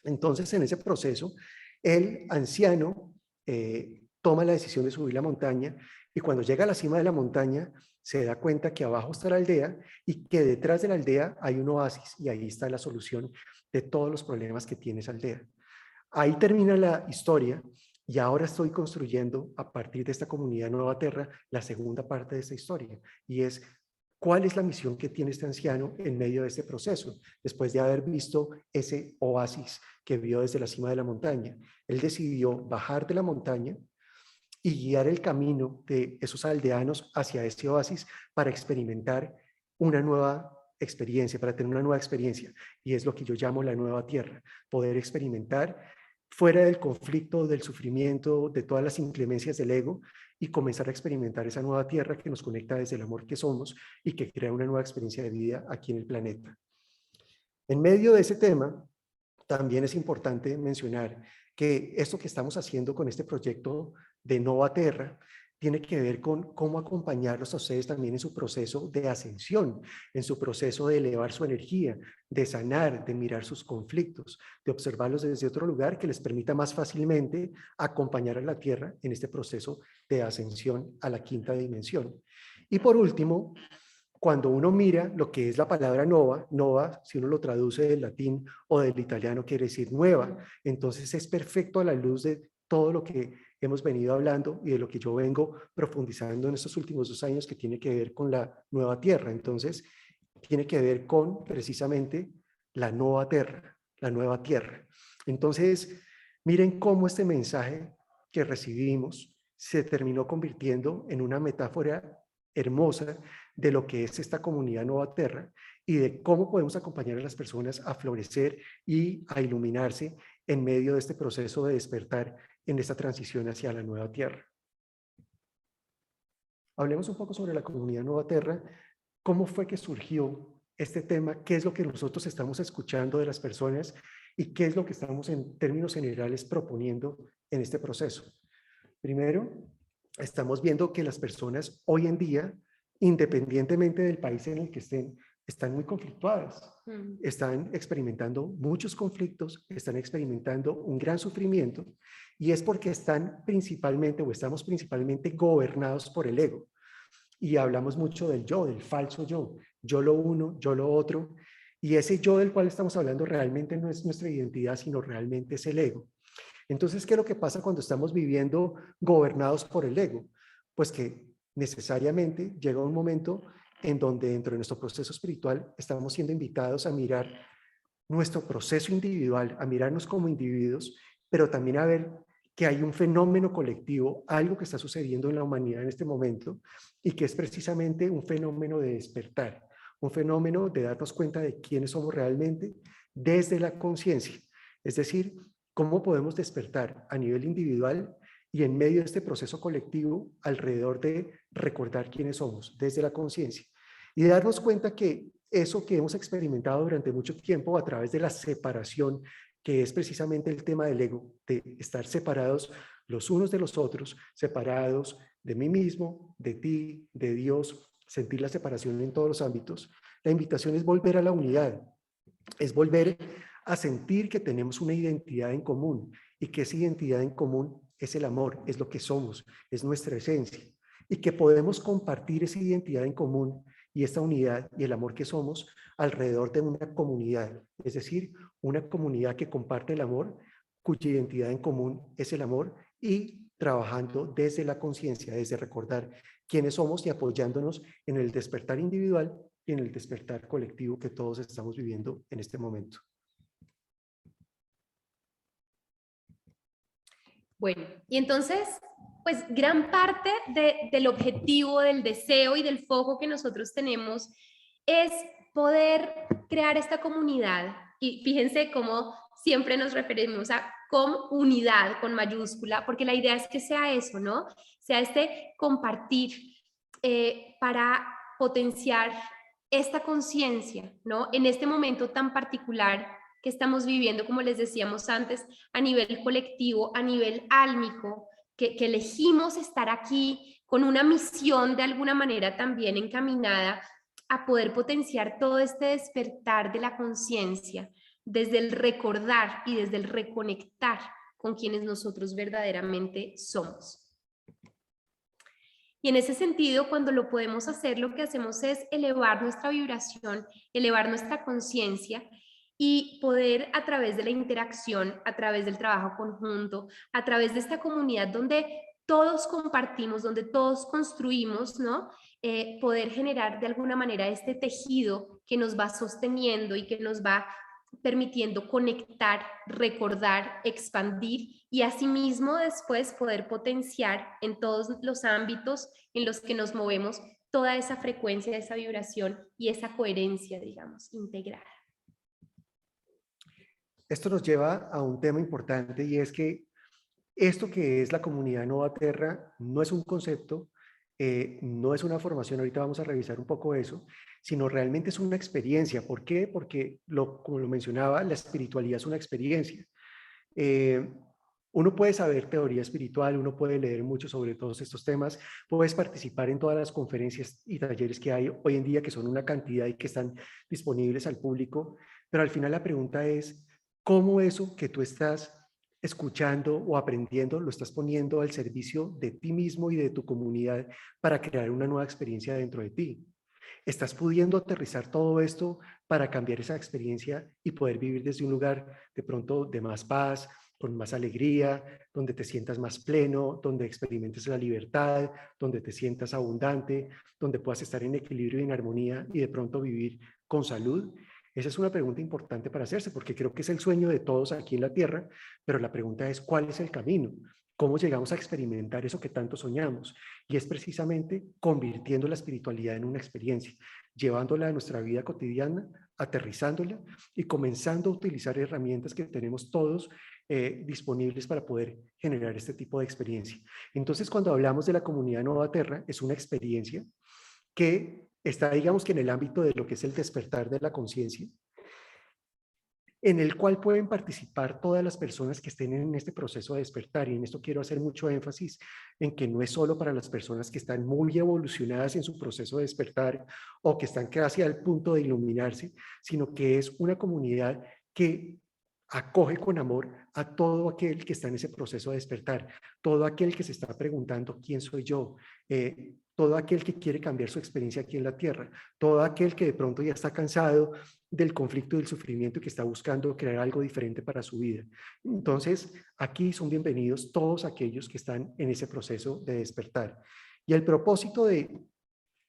Entonces, en ese proceso, el anciano toma la decisión de subir la montaña, y cuando llega a la cima de la montaña se da cuenta que abajo está la aldea y que detrás de la aldea hay un oasis, y ahí está la solución de todos los problemas que tiene esa aldea. Ahí termina la historia, y ahora estoy construyendo a partir de esta comunidad Nueva Terra la segunda parte de esta historia, y es: ¿cuál es la misión que tiene este anciano en medio de este proceso? Después de haber visto ese oasis que vio desde la cima de la montaña, él decidió bajar de la montaña y guiar el camino de esos aldeanos hacia ese oasis para experimentar una nueva experiencia, para tener una nueva experiencia. Y es lo que yo llamo la nueva tierra: poder experimentar fuera del conflicto, del sufrimiento, de todas las inclemencias del ego, y comenzar a experimentar esa nueva tierra que nos conecta desde el amor que somos y que crea una nueva experiencia de vida aquí en el planeta. En medio de ese tema, también es importante mencionar que esto que estamos haciendo con este proyecto de Nova Terra tiene que ver con cómo acompañarlos a ustedes también en su proceso de ascensión, en su proceso de elevar su energía, de sanar, de mirar sus conflictos, de observarlos desde otro lugar que les permita más fácilmente acompañar a la Tierra en este proceso de ascensión a la quinta dimensión. Y por último, cuando uno mira lo que es la palabra nova, nova, si uno lo traduce del latín o del italiano, quiere decir nueva. Entonces es perfecto a la luz de todo lo que hemos venido hablando y de lo que yo vengo profundizando en estos últimos 2 años, que tiene que ver con la nueva tierra. Entonces tiene que ver con precisamente la nueva tierra, la nueva tierra. Entonces miren cómo este mensaje que recibimos se terminó convirtiendo en una metáfora hermosa de lo que es esta comunidad Nueva Terra y de cómo podemos acompañar a las personas a florecer y a iluminarse en medio de este proceso de despertar en esta transición hacia la nueva Tierra. Hablemos un poco sobre la comunidad Nueva Terra. ¿Cómo fue que surgió este tema? ¿Qué es lo que nosotros estamos escuchando de las personas y qué es lo que estamos en términos generales proponiendo en este proceso? Primero, estamos viendo que las personas hoy en día, independientemente del país en el que estén, están muy conflictuadas, están experimentando muchos conflictos, están experimentando un gran sufrimiento, y es porque están principalmente o estamos principalmente gobernados por el ego. Y hablamos mucho del yo, del falso yo lo uno, yo lo otro, y ese yo del cual estamos hablando realmente no es nuestra identidad, sino realmente es el ego. Entonces, ¿qué es lo que pasa cuando estamos viviendo gobernados por el ego? Pues que necesariamente llega un momento en donde dentro de nuestro proceso espiritual estamos siendo invitados a mirar nuestro proceso individual, a mirarnos como individuos, pero también a ver que hay un fenómeno colectivo, algo que está sucediendo en la humanidad en este momento, y que es precisamente un fenómeno de despertar, un fenómeno de darnos cuenta de quiénes somos realmente desde la conciencia. Es decir, cómo podemos despertar a nivel individual y en medio de este proceso colectivo alrededor de recordar quiénes somos desde la conciencia y darnos cuenta que eso que hemos experimentado durante mucho tiempo a través de la separación, que es precisamente el tema del ego, de estar separados los unos de los otros, separados de mí mismo, de ti, de Dios, sentir la separación en todos los ámbitos. La invitación es volver a la unidad, es volver a sentir que tenemos una identidad en común y que esa identidad en común es el amor, es lo que somos, es nuestra esencia, y que podemos compartir esa identidad en común y esta unidad y el amor que somos alrededor de una comunidad, es decir, una comunidad que comparte el amor, cuya identidad en común es el amor, y trabajando desde la conciencia, desde recordar quiénes somos y apoyándonos en el despertar individual y en el despertar colectivo que todos estamos viviendo en este momento. Bueno, y entonces, pues gran parte del objetivo, del deseo y del foco que nosotros tenemos es poder crear esta comunidad. Y fíjense cómo siempre nos referimos a comunidad con mayúscula, porque la idea es que sea eso, ¿no? Sea este compartir para potenciar esta conciencia, ¿no? En este momento tan particular que estamos viviendo, como les decíamos antes, a nivel colectivo, a nivel álmico, que elegimos estar aquí con una misión de alguna manera también encaminada a poder potenciar todo este despertar de la conciencia, desde el recordar y desde el reconectar con quienes nosotros verdaderamente somos. Y en ese sentido, cuando lo podemos hacer, lo que hacemos es elevar nuestra vibración, elevar nuestra conciencia y poder a través de la interacción, a través del trabajo conjunto, a través de esta comunidad donde todos compartimos, donde todos construimos, ¿no? Poder generar de alguna manera este tejido que nos va sosteniendo y que nos va permitiendo conectar, recordar, expandir y asimismo después poder potenciar en todos los ámbitos en los que nos movemos toda esa frecuencia, esa vibración y esa coherencia, digamos, integral. Esto nos lleva a un tema importante, y es que esto que es la comunidad Nova Terra no es un concepto, no es una formación, ahorita vamos a revisar un poco eso, sino realmente es una experiencia. ¿Por qué? Porque, como lo mencionaba, la espiritualidad es una experiencia. Uno puede saber teoría espiritual, uno puede leer mucho sobre todos estos temas, puedes participar en todas las conferencias y talleres que hay hoy en día, que son una cantidad y que están disponibles al público, pero al final la pregunta es, ¿cómo eso que tú estás escuchando o aprendiendo lo estás poniendo al servicio de ti mismo y de tu comunidad para crear una nueva experiencia dentro de ti? ¿Estás pudiendo aterrizar todo esto para cambiar esa experiencia y poder vivir desde un lugar de pronto de más paz, con más alegría, donde te sientas más pleno, donde experimentes la libertad, donde te sientas abundante, donde puedas estar en equilibrio y en armonía y de pronto vivir con salud? Esa es una pregunta importante para hacerse, porque creo que es el sueño de todos aquí en la Tierra, pero la pregunta es, ¿cuál es el camino? ¿Cómo llegamos a experimentar eso que tanto soñamos? Y es precisamente convirtiendo la espiritualidad en una experiencia, llevándola a nuestra vida cotidiana, aterrizándola y comenzando a utilizar herramientas que tenemos todos disponibles para poder generar este tipo de experiencia. Entonces, cuando hablamos de la comunidad Nova Terra, es una experiencia que está, digamos que en el ámbito de lo que es el despertar de la conciencia, en el cual pueden participar todas las personas que estén en este proceso de despertar. Y en esto quiero hacer mucho énfasis en que no es solo para las personas que están muy evolucionadas en su proceso de despertar o que están casi al punto de iluminarse, sino que es una comunidad que acoge con amor a todo aquel que está en ese proceso de despertar, todo aquel que se está preguntando quién soy yo, todo aquel que quiere cambiar su experiencia aquí en la tierra, todo aquel que de pronto ya está cansado del conflicto y del sufrimiento y que está buscando crear algo diferente para su vida. Entonces, aquí son bienvenidos todos aquellos que están en ese proceso de despertar. Y el propósito de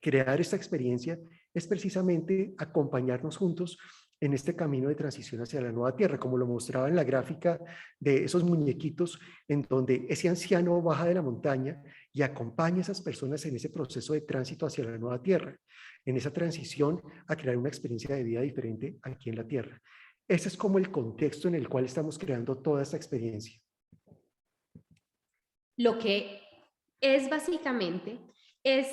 crear esta experiencia es precisamente acompañarnos juntos en este camino de transición hacia la nueva tierra, como lo mostraba en la gráfica de esos muñequitos, en donde ese anciano baja de la montaña y acompaña a esas personas en ese proceso de tránsito hacia la nueva tierra, en esa transición a crear una experiencia de vida diferente aquí en la tierra. Ese es como el contexto en el cual estamos creando toda esta experiencia. Lo que es básicamente es,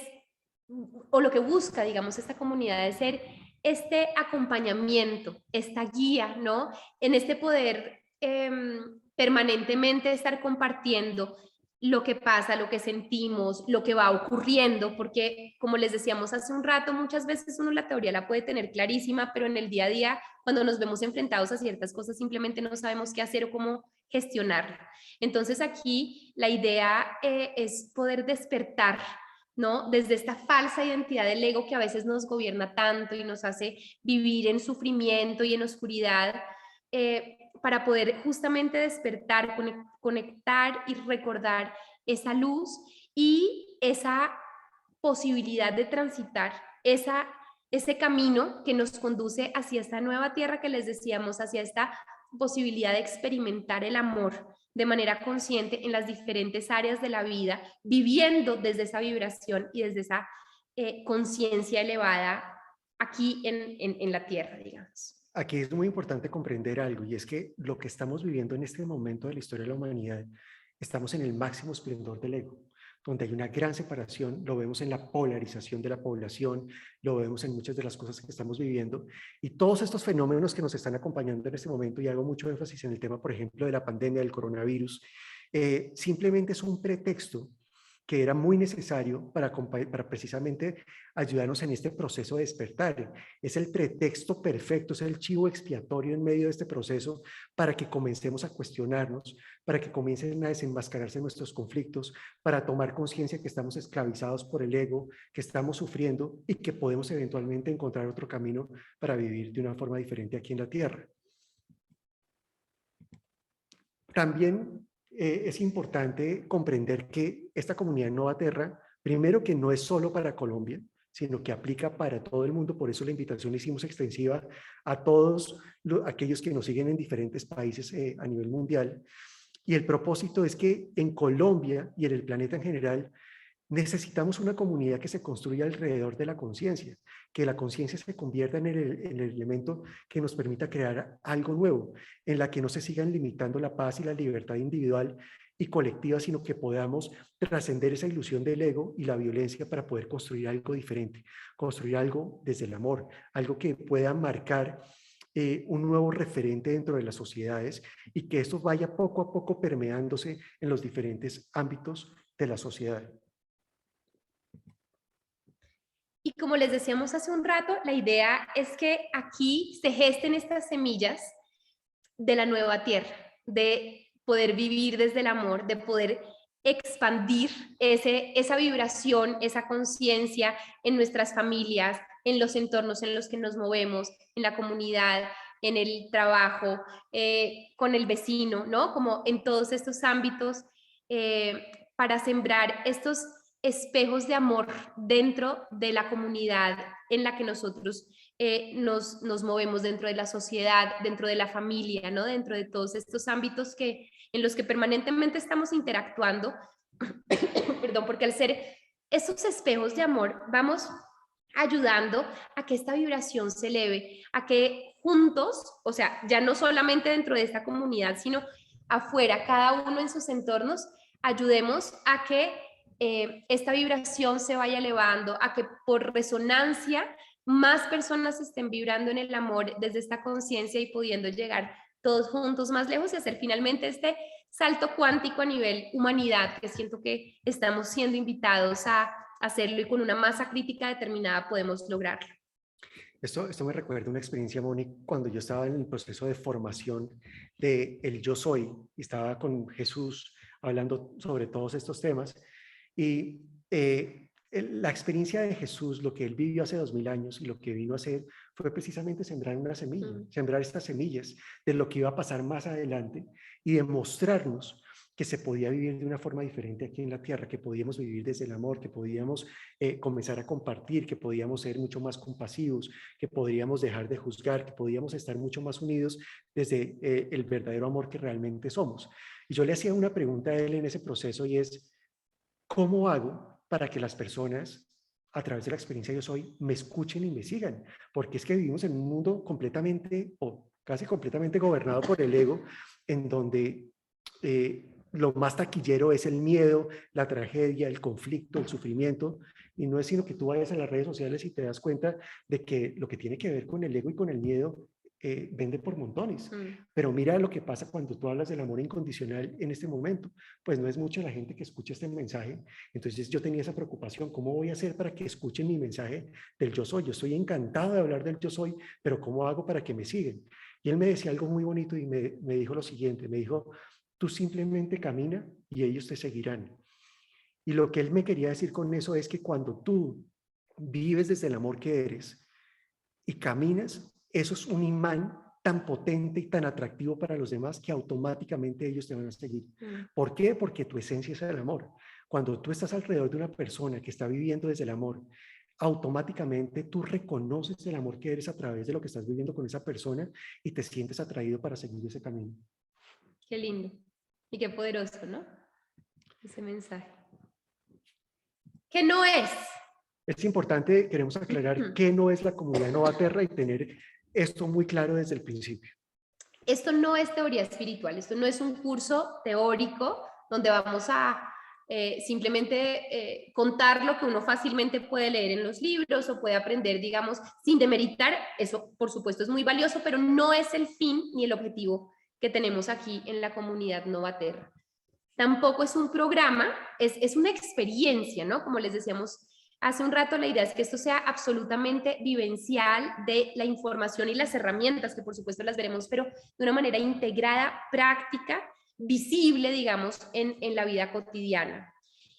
o lo que busca, digamos, esta comunidad es ser este acompañamiento, esta guía, ¿no? En este poder permanentemente estar compartiendo lo que pasa, lo que sentimos, lo que va ocurriendo, porque como les decíamos hace un rato, muchas veces uno la teoría la puede tener clarísima, pero en el día a día, cuando nos vemos enfrentados a ciertas cosas, simplemente no sabemos qué hacer o cómo gestionarla. Entonces aquí la idea es poder despertar, ¿no? Desde esta falsa identidad del ego que a veces nos gobierna tanto y nos hace vivir en sufrimiento y en oscuridad, para poder justamente despertar, conectar y recordar esa luz y esa posibilidad de transitar ese camino que nos conduce hacia esta nueva tierra que les decíamos, hacia esta posibilidad de experimentar el amor de manera consciente en las diferentes áreas de la vida, viviendo desde esa vibración y desde esa conciencia elevada aquí en la tierra, digamos. Aquí es muy importante comprender algo, y es que lo que estamos viviendo en este momento de la historia de la humanidad, estamos en el máximo esplendor del ego, donde hay una gran separación, lo vemos en la polarización de la población, lo vemos en muchas de las cosas que estamos viviendo, y todos estos fenómenos que nos están acompañando en este momento, y hago mucho énfasis en el tema, por ejemplo, de la pandemia, del coronavirus, simplemente es un pretexto que era muy necesario para precisamente ayudarnos en este proceso de despertar. Es el pretexto perfecto, es el chivo expiatorio en medio de este proceso para que comencemos a cuestionarnos, para que comiencen a desenmascararse nuestros conflictos, para tomar conciencia que estamos esclavizados por el ego, que estamos sufriendo y que podemos eventualmente encontrar otro camino para vivir de una forma diferente aquí en la Tierra. También es importante comprender que esta comunidad en Nova Terra, primero que no es solo para Colombia, sino que aplica para todo el mundo, por eso la invitación la hicimos extensiva a todos aquellos que nos siguen en diferentes países a nivel mundial. Y el propósito es que en Colombia y en el planeta en general necesitamos una comunidad que se construya alrededor de la conciencia, que la conciencia se convierta en el elemento que nos permita crear algo nuevo, en la que no se sigan limitando la paz y la libertad individual y colectiva, sino que podamos trascender esa ilusión del ego y la violencia para poder construir algo diferente, construir algo desde el amor, algo que pueda marcar un nuevo referente dentro de las sociedades y que esto vaya poco a poco permeándose en los diferentes ámbitos de la sociedad. Y como les decíamos hace un rato, la idea es que aquí se gesten estas semillas de la nueva tierra, de poder vivir desde el amor, de poder expandir esa vibración, esa conciencia en nuestras familias, en los entornos en los que nos movemos, en la comunidad, en el trabajo, con el vecino, ¿no? Como en todos estos ámbitos, para sembrar estos espejos de amor dentro de la comunidad en la que nosotros nos movemos, dentro de la sociedad, dentro de la familia, ¿no? Dentro de todos estos ámbitos en los que permanentemente estamos interactuando, perdón, porque al ser estos espejos de amor vamos ayudando a que esta vibración se eleve, a que juntos, o sea, ya no solamente dentro de esta comunidad, sino afuera, cada uno en sus entornos, ayudemos a que esta vibración se vaya elevando, a que por resonancia más personas estén vibrando en el amor desde esta conciencia y pudiendo llegar todos juntos más lejos y hacer finalmente este salto cuántico a nivel humanidad, que siento que estamos siendo invitados a hacerlo y con una masa crítica determinada podemos lograrlo. Esto me recuerda una experiencia, Moni, cuando yo estaba en el proceso de formación de el Yo Soy, y estaba con Jesús hablando sobre todos estos temas, y la experiencia de Jesús, lo que él vivió hace 2000 años y lo que vino a hacer fue precisamente sembrar una semilla, sembrar estas semillas de lo que iba a pasar más adelante y demostrarnos que se podía vivir de una forma diferente aquí en la tierra, que podíamos vivir desde el amor, que podíamos comenzar a compartir, que podíamos ser mucho más compasivos, que podríamos dejar de juzgar, que podíamos estar mucho más unidos desde el verdadero amor que realmente somos. Y yo le hacía una pregunta a él en ese proceso y es, ¿cómo hago para que las personas a través de la experiencia Yo Soy me escuchen y me sigan? Porque es que vivimos en un mundo completamente o casi completamente gobernado por el ego, en donde lo más taquillero es el miedo, la tragedia, el conflicto, el sufrimiento, y no es sino que tú vayas a las redes sociales y te das cuenta de que lo que tiene que ver con el ego y con el miedo vende por montones. Pero mira lo que pasa cuando tú hablas del amor incondicional en este momento. Pues no es mucha la gente que escucha este mensaje. Entonces yo tenía esa preocupación, ¿cómo voy a hacer para que escuchen mi mensaje del yo soy? Yo estoy encantado de hablar del yo soy, pero ¿cómo hago para que me sigan? Y él me decía algo muy bonito y me dijo lo siguiente, me dijo, tú simplemente camina y ellos te seguirán. Y lo que él me quería decir con eso es que cuando tú vives desde el amor que eres y caminas, eso es un imán tan potente y tan atractivo para los demás que automáticamente ellos te van a seguir. ¿Por qué? Porque tu esencia es el amor. Cuando tú estás alrededor de una persona que está viviendo desde el amor, automáticamente tú reconoces el amor que eres a través de lo que estás viviendo con esa persona y te sientes atraído para seguir ese camino. Qué lindo y qué poderoso, ¿no? Ese mensaje. ¿Qué no es? Es importante, queremos aclarar qué no es la comunidad Novaterra y tener esto muy claro desde el principio. Esto no es teoría espiritual, esto no es un curso teórico donde vamos a simplemente contar lo que uno fácilmente puede leer en los libros o puede aprender, digamos, sin demeritar. Eso, por supuesto, es muy valioso, pero no es el fin ni el objetivo que tenemos aquí en la comunidad Novaterra. Tampoco es un programa, es una experiencia, ¿no? Como les decíamos hace un rato, la idea es que esto sea absolutamente vivencial de la información y las herramientas, que por supuesto las veremos, pero de una manera integrada, práctica, visible, digamos, en la vida cotidiana.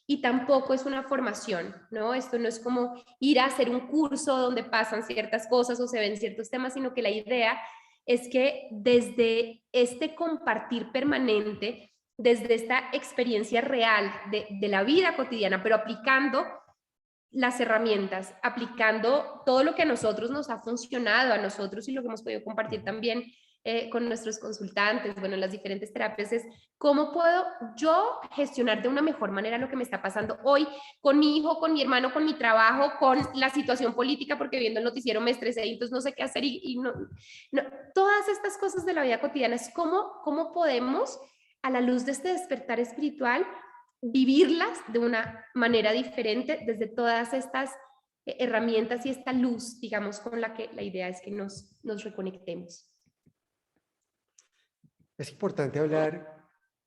Y tampoco es una formación, ¿no? Esto no es como ir a hacer un curso donde pasan ciertas cosas o se ven ciertos temas, sino que la idea es que desde este compartir permanente, desde esta experiencia real de la vida cotidiana, pero aplicando las herramientas, aplicando todo lo que a nosotros nos ha funcionado, a nosotros y lo que hemos podido compartir también con nuestros consultantes, bueno, las diferentes terapias, es cómo puedo yo gestionar de una mejor manera lo que me está pasando hoy con mi hijo, con mi hermano, con mi trabajo, con la situación política, porque viendo el noticiero me estresé y entonces no sé qué hacer y no, todas estas cosas de la vida cotidiana es cómo podemos, a la luz de este despertar espiritual, vivirlas de una manera diferente desde todas estas herramientas y esta luz, digamos, con la que la idea es que nos reconectemos. Es importante hablar,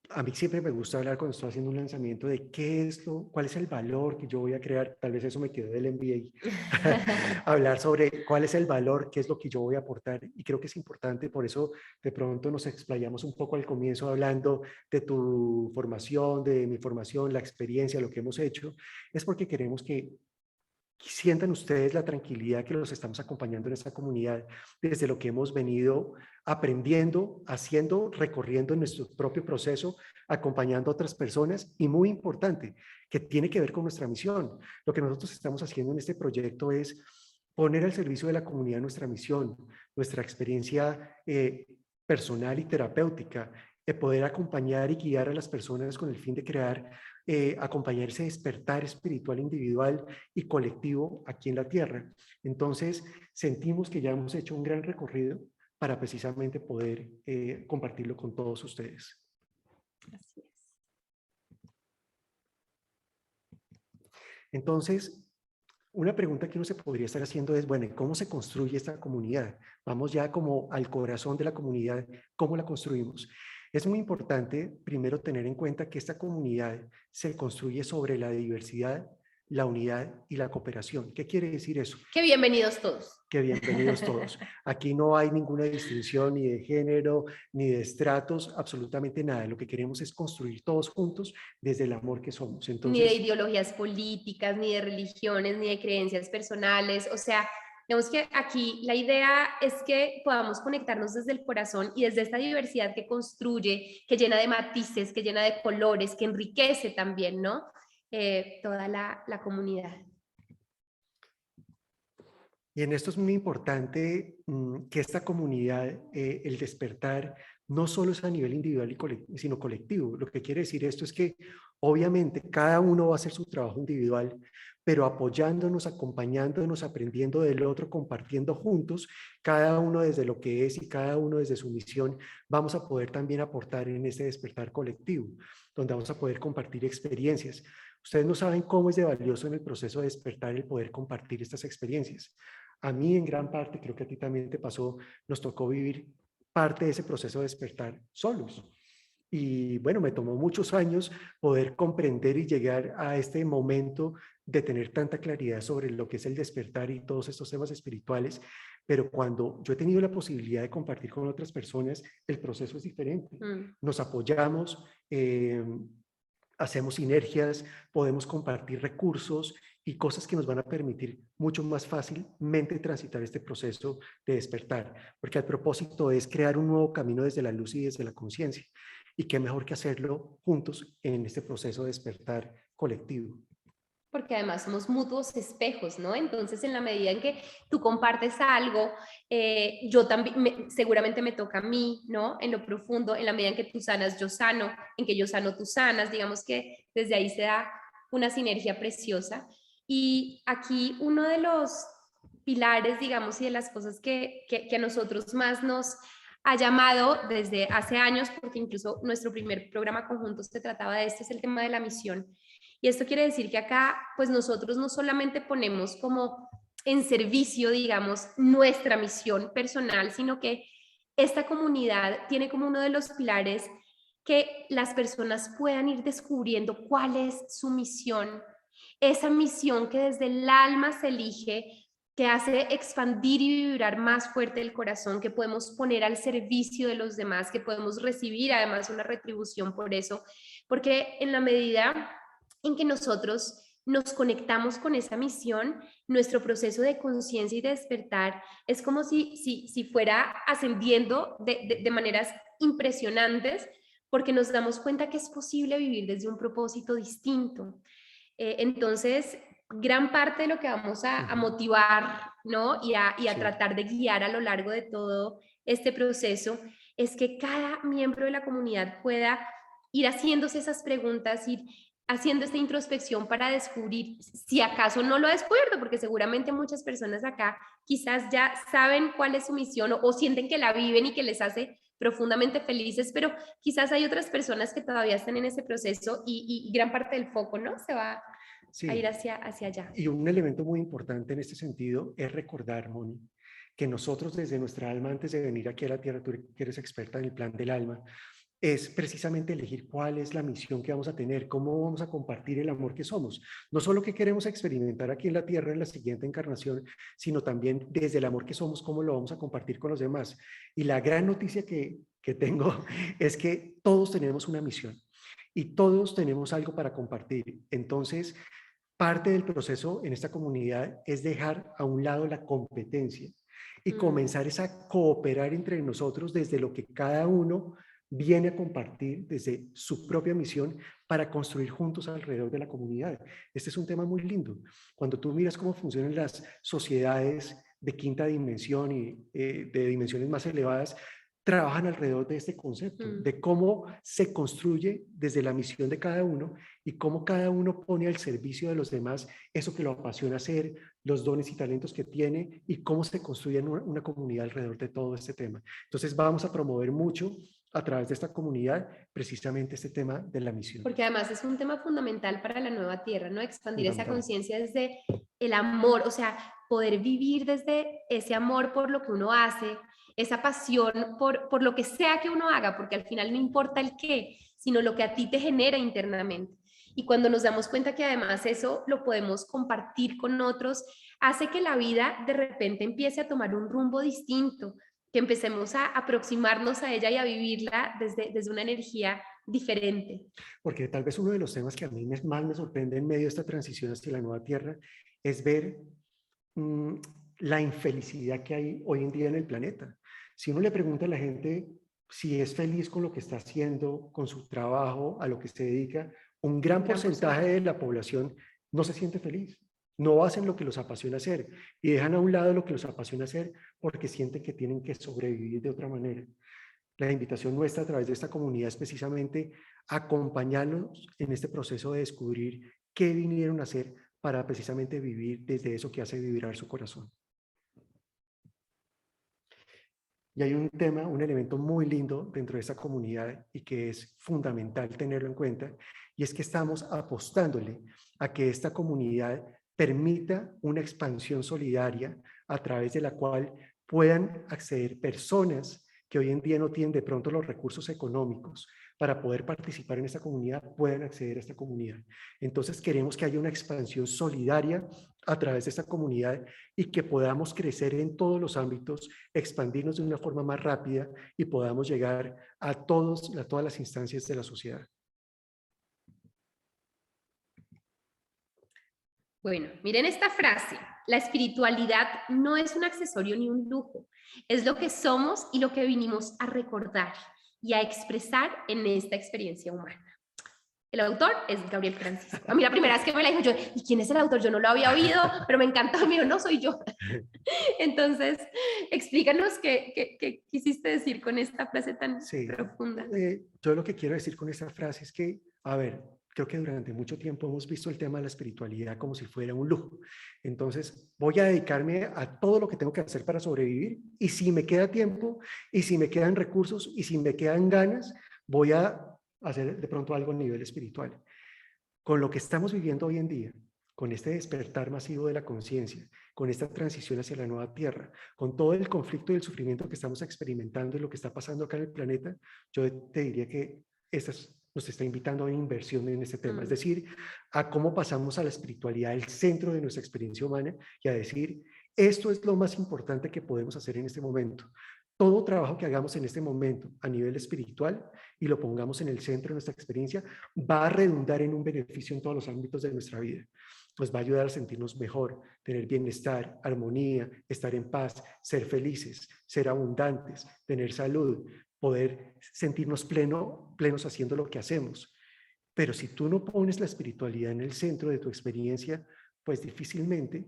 a mí siempre me gusta hablar cuando estoy haciendo un lanzamiento de cuál es el valor que yo voy a crear, tal vez eso me quedó del MBA, hablar sobre cuál es el valor, qué es lo que yo voy a aportar, y creo que es importante, por eso de pronto nos explayamos un poco al comienzo hablando de tu formación, de mi formación, la experiencia, lo que hemos hecho, es porque queremos que sientan ustedes la tranquilidad que los estamos acompañando en esta comunidad desde lo que hemos venido aprendiendo, haciendo, recorriendo en nuestro propio proceso, acompañando a otras personas y muy importante, que tiene que ver con nuestra misión. Lo que nosotros estamos haciendo en este proyecto es poner al servicio de la comunidad nuestra misión, nuestra experiencia personal y terapéutica, de poder acompañar y guiar a las personas con el fin de crear, acompañar ese despertar espiritual individual y colectivo aquí en la Tierra. Entonces, sentimos que ya hemos hecho un gran recorrido para precisamente poder compartirlo con todos ustedes. Así es. Entonces, Una pregunta que uno se podría estar haciendo es, bueno, ¿y cómo se construye esta comunidad? Vamos ya como al corazón de la comunidad, ¿cómo la construimos? Es muy importante primero tener en cuenta que esta comunidad se construye sobre la diversidad, la unidad y la cooperación. ¿Qué quiere decir eso? Que bienvenidos todos. Que bienvenidos todos. Aquí no hay ninguna distinción ni de género, ni de estratos, absolutamente nada. Lo que queremos es construir todos juntos desde el amor que somos. Ni de Entonces, ideologías políticas, ni de religiones, ni de creencias personales. O sea, digamos que aquí la idea es que podamos conectarnos desde el corazón y desde esta diversidad que construye, que llena de matices, que llena de colores, que enriquece también, ¿no? Toda la comunidad. y en esto es muy importante que esta comunidad, el despertar, no solo es a nivel individual sino colectivo. Lo que quiere decir esto es que obviamente cada uno va a hacer su trabajo individual, pero apoyándonos, acompañándonos, aprendiendo del otro, compartiendo juntos, cada uno desde lo que es y cada uno desde su misión, vamos a poder también aportar en este despertar colectivo, donde vamos a poder compartir experiencias. Ustedes no saben cómo es de valioso en el proceso de despertar el poder compartir estas experiencias. A mí en gran parte, creo que a ti también te pasó, nos tocó vivir parte de ese proceso de despertar solos. Y bueno, me tomó muchos años poder comprender y llegar a este momento de tener tanta claridad sobre lo que es el despertar y todos estos temas espirituales, pero cuando yo he tenido la posibilidad de compartir con otras personas, el proceso es diferente. Nos apoyamos, hacemos sinergias, podemos compartir recursos y cosas que nos van a permitir mucho más fácilmente transitar este proceso de despertar, porque el propósito es crear un nuevo camino desde la luz y desde la conciencia. Y qué mejor que hacerlo juntos en este proceso de despertar colectivo. Porque además somos mutuos espejos, ¿no? Entonces, en la medida en que tú compartes algo, yo también, seguramente me toca a mí, ¿no? En lo profundo, en la medida en que tú sanas, yo sano, en que yo sano, tú sanas, digamos que desde ahí se da una sinergia preciosa. Y aquí uno de los pilares, digamos, y de las cosas que a nosotros más nos ha llamado desde hace años, porque incluso nuestro primer programa conjunto se trataba de esto, es el tema de la misión. Y esto quiere decir que acá, pues nosotros no solamente ponemos como en servicio, digamos, nuestra misión personal, sino que esta comunidad tiene como uno de los pilares que las personas puedan ir descubriendo cuál es su misión, esa misión que desde el alma se elige, que hace expandir y vibrar más fuerte el corazón, que podemos poner al servicio de los demás, que podemos recibir además una retribución por eso, porque en la medida en que nosotros nos conectamos con esa misión, nuestro proceso de conciencia y de despertar es como si fuera ascendiendo de maneras impresionantes, porque nos damos cuenta que es posible vivir desde un propósito distinto. Entonces, gran parte de lo que vamos a motivar, ¿no? Y a Sí. tratar de guiar a lo largo de todo este proceso es que cada miembro de la comunidad pueda ir haciéndose esas preguntas, ir haciendo esta introspección para descubrir si acaso no lo ha descubierto, porque seguramente muchas personas acá quizás ya saben cuál es su misión o sienten que la viven y que les hace profundamente felices, pero quizás hay otras personas que todavía están en ese proceso y gran parte del foco, ¿no? Se va a ir Sí, hacia allá. y un elemento muy importante en este sentido es recordar, Moni, que nosotros desde nuestra alma, antes de venir aquí a la Tierra, tú que eres experta en el plan del alma, es precisamente elegir cuál es la misión que vamos a tener, cómo vamos a compartir el amor que somos. No solo que queremos experimentar aquí en la Tierra en la siguiente encarnación, sino también desde el amor que somos, cómo lo vamos a compartir con los demás. Y la gran noticia que tengo es que todos tenemos una misión y todos tenemos algo para compartir. Entonces, parte del proceso en esta comunidad es dejar a un lado la competencia y comenzar a cooperar entre nosotros desde lo que cada uno viene a compartir desde su propia misión para construir juntos alrededor de la comunidad. Este es un tema muy lindo. Cuando tú miras cómo funcionan las sociedades de quinta dimensión y de dimensiones más elevadas, trabajan alrededor de este concepto, de cómo se construye desde la misión de cada uno y cómo cada uno pone al servicio de los demás eso que lo apasiona hacer, los dones y talentos que tiene y cómo se construye una comunidad alrededor de todo este tema. Entonces vamos a promover mucho a través de esta comunidad precisamente este tema de la misión. Porque además es un tema fundamental para la nueva tierra, ¿no? Expandir esa Fundamental. conciencia desde el amor, o sea, poder vivir desde ese amor por lo que uno hace, esa pasión por lo que sea que uno haga, porque al final no importa el qué, sino lo que a ti te genera internamente. Y cuando nos damos cuenta que además eso lo podemos compartir con otros, hace que la vida de repente empiece a tomar un rumbo distinto, que empecemos a aproximarnos a ella y a vivirla desde una energía diferente. Porque tal vez uno de los temas que a mí más me sorprende en medio de esta transición hacia la nueva tierra es ver la infelicidad que hay hoy en día en el planeta. Si uno le pregunta a la gente si es feliz con lo que está haciendo, con su trabajo, a lo que se dedica, un gran porcentaje de la población no se siente feliz. No hacen lo que los apasiona hacer y dejan a un lado lo que los apasiona hacer porque sienten que tienen que sobrevivir de otra manera. La invitación nuestra a través de esta comunidad es precisamente acompañarlos en este proceso de descubrir qué vinieron a hacer para precisamente vivir desde eso que hace vibrar su corazón. Y hay un tema, un elemento muy lindo dentro de esta comunidad y que es fundamental tenerlo en cuenta, y es que estamos apostándole a que esta comunidad permita una expansión solidaria a través de la cual puedan acceder personas que hoy en día no tienen de pronto los recursos económicos para poder participar en esta comunidad, puedan acceder a esta comunidad. Entonces queremos que haya una expansión solidaria a través de esta comunidad y que podamos crecer en todos los ámbitos, expandirnos de una forma más rápida y podamos llegar a todas las instancias de la sociedad. Bueno, miren esta frase. La espiritualidad no es un accesorio ni un lujo. Es lo que somos y lo que vinimos a recordar y a expresar en esta experiencia humana. El autor es Gabriel Francisco. A mí la primera vez que me la dijo yo, ¿y quién es el autor? Yo no lo había oído, pero me encantó. Mira, no soy yo. Entonces, explícanos qué quisiste decir con esta frase tan profunda. Yo lo que quiero decir con esta frase es que, a ver, creo que durante mucho tiempo hemos visto el tema de la espiritualidad como si fuera un lujo. Entonces, voy a dedicarme a todo lo que tengo que hacer para sobrevivir y si me queda tiempo y si me quedan recursos y si me quedan ganas, voy a hacer de pronto algo a nivel espiritual. Con lo que estamos viviendo hoy en día, con este despertar masivo de la conciencia, con esta transición hacia la nueva tierra, con todo el conflicto y el sufrimiento que estamos experimentando y lo que está pasando acá en el planeta, yo te diría que nos está invitando a una inversión en este tema, es decir, a cómo pasamos a la espiritualidad, el centro de nuestra experiencia humana, y a decir, esto es lo más importante que podemos hacer en este momento. Todo trabajo que hagamos en este momento a nivel espiritual y lo pongamos en el centro de nuestra experiencia, va a redundar en un beneficio en todos los ámbitos de nuestra vida. Nos va a ayudar a sentirnos mejor, tener bienestar, armonía, estar en paz, ser felices, ser abundantes, tener salud, poder sentirnos plenos haciendo lo que hacemos. Pero si tú no pones la espiritualidad en el centro de tu experiencia, pues difícilmente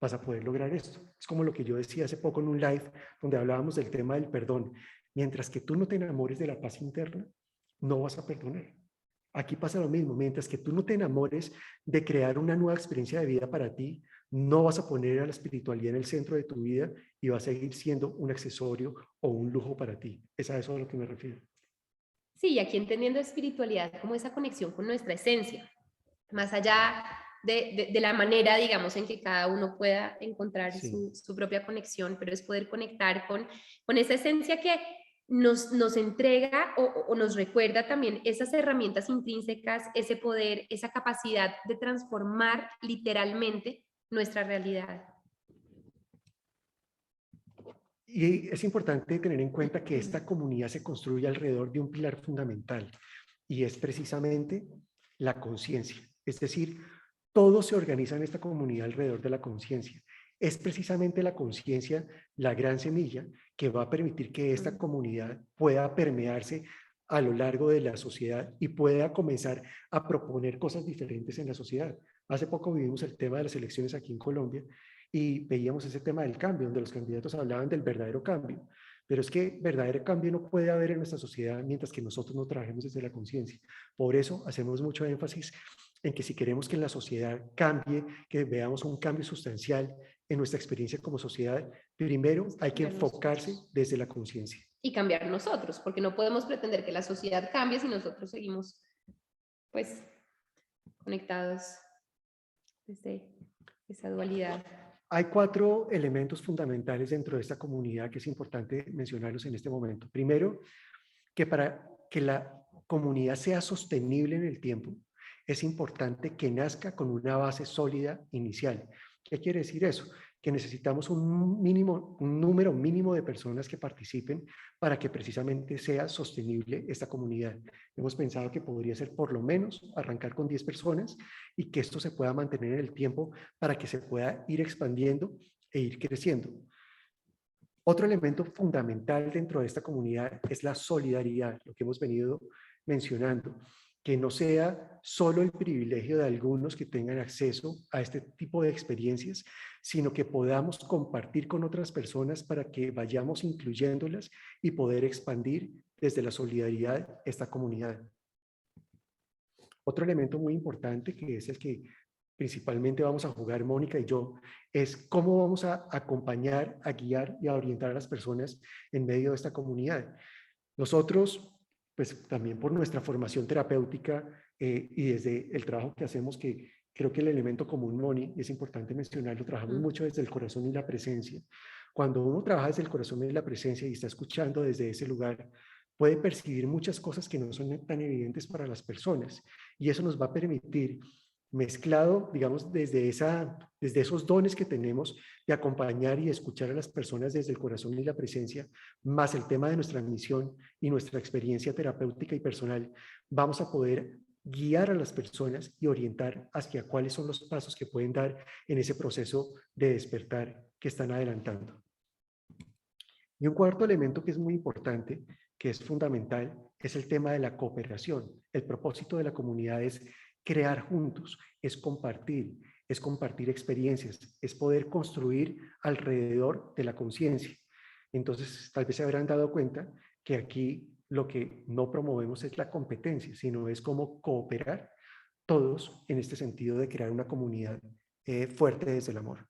vas a poder lograr esto. Es como lo que yo decía hace poco en un live donde hablábamos del tema del perdón. Mientras que tú no te enamores de la paz interna, no vas a perdonar. Aquí pasa lo mismo. Mientras que tú no te enamores de crear una nueva experiencia de vida para ti, no vas a poner a la espiritualidad en el centro de tu vida y va a seguir siendo un accesorio o un lujo para ti. Es a eso a lo que me refiero. Sí, aquí entendiendo espiritualidad como esa conexión con nuestra esencia, más allá de la manera, digamos, en que cada uno pueda encontrar su propia conexión, pero es poder conectar con esa esencia que nos entrega o nos recuerda también esas herramientas intrínsecas, ese poder, esa capacidad de transformar literalmente nuestra realidad. Y es importante tener en cuenta que esta comunidad se construye alrededor de un pilar fundamental y es precisamente la conciencia. Es decir, todo se organiza en esta comunidad alrededor de la conciencia. Es precisamente la conciencia la gran semilla que va a permitir que esta comunidad pueda permearse a lo largo de la sociedad y pueda comenzar a proponer cosas diferentes en la sociedad. Hace poco vivimos el tema de las elecciones aquí en Colombia y veíamos ese tema del cambio, donde los candidatos hablaban del verdadero cambio. Pero es que verdadero cambio no puede haber en nuestra sociedad mientras que nosotros no trabajemos desde la conciencia. Por eso hacemos mucho énfasis en que si queremos que la sociedad cambie, que veamos un cambio sustancial en nuestra experiencia como sociedad, primero hay que enfocarse desde la conciencia. Y cambiar nosotros, porque no podemos pretender que la sociedad cambie si nosotros seguimos, pues, conectados desde esa dualidad. Hay 4 elementos fundamentales dentro de esta comunidad que es importante mencionarlos en este momento. Primero, que para que la comunidad sea sostenible en el tiempo, es importante que nazca con una base sólida inicial. ¿Qué quiere decir eso? Que necesitamos un número mínimo de personas que participen para que precisamente sea sostenible esta comunidad. Hemos pensado que podría ser por lo menos arrancar con 10 personas y que esto se pueda mantener en el tiempo para que se pueda ir expandiendo e ir creciendo. Otro elemento fundamental dentro de esta comunidad es la solidaridad, lo que hemos venido mencionando, que no sea solo el privilegio de algunos que tengan acceso a este tipo de experiencias, sino que podamos compartir con otras personas para que vayamos incluyéndolas y poder expandir desde la solidaridad esta comunidad. Otro elemento muy importante, que es el que principalmente vamos a jugar Mónica y yo, es cómo vamos a acompañar, a guiar y a orientar a las personas en medio de esta comunidad. Nosotros, pues también por nuestra formación terapéutica y desde el trabajo que hacemos, que creo que el elemento común, Moni, es importante mencionarlo, trabajamos mucho desde el corazón y la presencia. Cuando uno trabaja desde el corazón y la presencia y está escuchando desde ese lugar, puede percibir muchas cosas que no son tan evidentes para las personas, y eso nos va a permitir, mezclado, digamos, desde esos dones que tenemos de acompañar y escuchar a las personas desde el corazón y la presencia, más el tema de nuestra misión y nuestra experiencia terapéutica y personal, vamos a poder guiar a las personas y orientar hacia cuáles son los pasos que pueden dar en ese proceso de despertar que están adelantando. Y un cuarto elemento que es muy importante, que es fundamental, es el tema de la cooperación. El propósito de la comunidad es crear juntos, es compartir experiencias, es poder construir alrededor de la conciencia. Entonces, tal vez se habrán dado cuenta que aquí lo que no promovemos es la competencia, sino es cómo cooperar todos en este sentido de crear una comunidad fuerte desde el amor.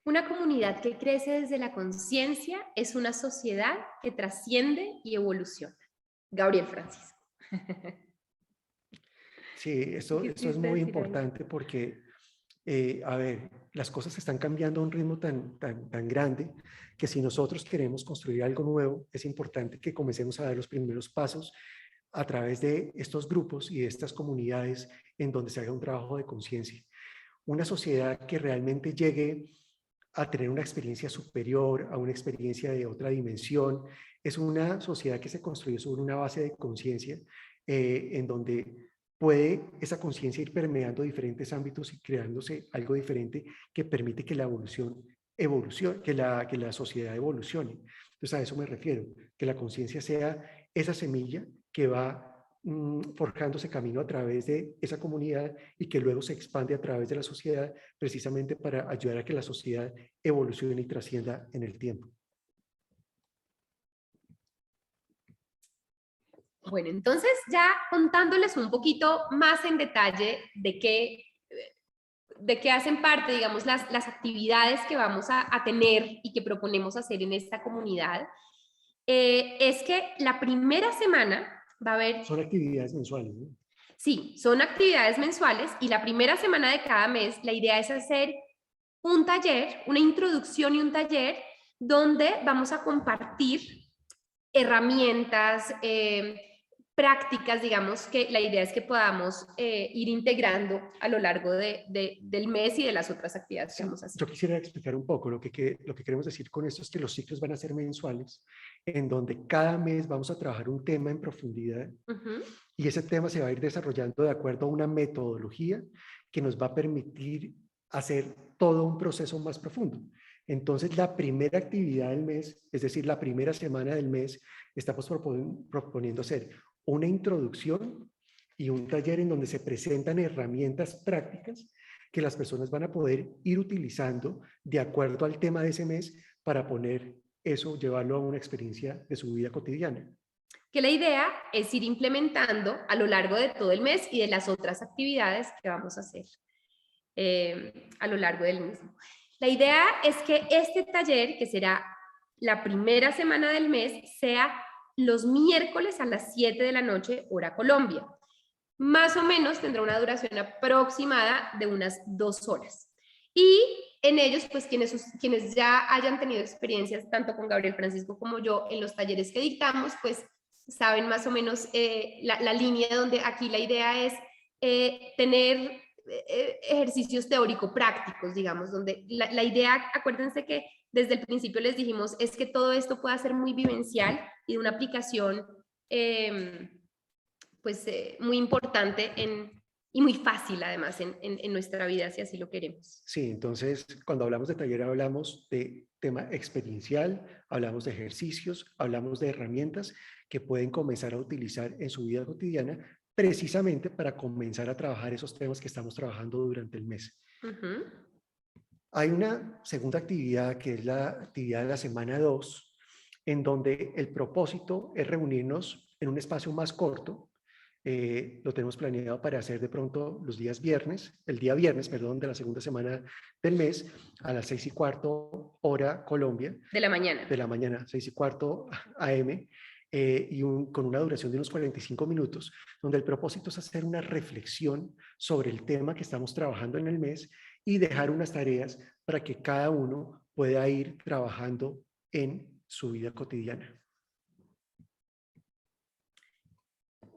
Una comunidad que crece desde la conciencia es una sociedad que trasciende y evoluciona. Gabriel Francisco. Sí, eso es muy importante porque, a ver, las cosas están cambiando a un ritmo tan grande que si nosotros queremos construir algo nuevo, es importante que comencemos a dar los primeros pasos a través de estos grupos y de estas comunidades en donde se haga un trabajo de conciencia. Una sociedad que realmente llegue a tener una experiencia superior, a una experiencia de otra dimensión, es una sociedad que se construyó sobre una base de conciencia en donde puede esa conciencia ir permeando diferentes ámbitos y creándose algo diferente que permite que la evolucione, que la sociedad evolucione. Entonces a eso me refiero, que la conciencia sea esa semilla que va forjándose camino a través de esa comunidad y que luego se expande a través de la sociedad precisamente para ayudar a que la sociedad evolucione y trascienda en el tiempo. Bueno, entonces ya contándoles un poquito más en detalle de qué hacen parte, digamos, las actividades que vamos a tener y que proponemos hacer en esta comunidad, es que la primera semana va a haber... Son actividades mensuales, ¿no? Sí, son actividades mensuales y la primera semana de cada mes la idea es hacer un taller, una introducción y un taller donde vamos a compartir herramientas, prácticas, digamos, que la idea es que podamos ir integrando a lo largo del mes y de las otras actividades que vamos a hacer. Yo quisiera explicar un poco lo que queremos decir con esto es que los ciclos van a ser mensuales, en donde cada mes vamos a trabajar un tema en profundidad y ese tema se va a ir desarrollando de acuerdo a una metodología que nos va a permitir hacer todo un proceso más profundo. Entonces, la primera actividad del mes, es decir, la primera semana del mes, estamos proponiendo hacer una introducción y un taller en donde se presentan herramientas prácticas que las personas van a poder ir utilizando de acuerdo al tema de ese mes para poner eso, llevarlo a una experiencia de su vida cotidiana. Que la idea es ir implementando a lo largo de todo el mes y de las otras actividades que vamos a hacer a lo largo del mismo. La idea es que este taller, que será la primera semana del mes, sea los miércoles a las 7 de la noche, hora Colombia. Más o menos tendrá una duración aproximada de unas 2 horas. Y en ellos, pues quienes ya hayan tenido experiencias, tanto con Gabriel Francisco como yo, en los talleres que dictamos, pues saben más o menos la línea donde aquí la idea es tener ejercicios teórico-prácticos, digamos, donde la idea, acuérdense que desde el principio les dijimos, es que todo esto pueda ser muy vivencial y de una aplicación muy importante y muy fácil además en nuestra vida, si así lo queremos. Sí, entonces cuando hablamos de taller hablamos de tema experiencial, hablamos de ejercicios, hablamos de herramientas que pueden comenzar a utilizar en su vida cotidiana precisamente para comenzar a trabajar esos temas que estamos trabajando durante el mes. Hay una segunda actividad que es la actividad de la semana 2, en donde el propósito es reunirnos en un espacio más corto. Lo tenemos planeado para hacer de pronto los días viernes, el día viernes, perdón, de la segunda semana del mes, a las 6:15 hora Colombia. De la mañana. De la mañana, 6:15 AM, con una duración de unos 45 minutos, donde el propósito es hacer una reflexión sobre el tema que estamos trabajando en el mes y dejar unas tareas para que cada uno pueda ir trabajando en su vida cotidiana.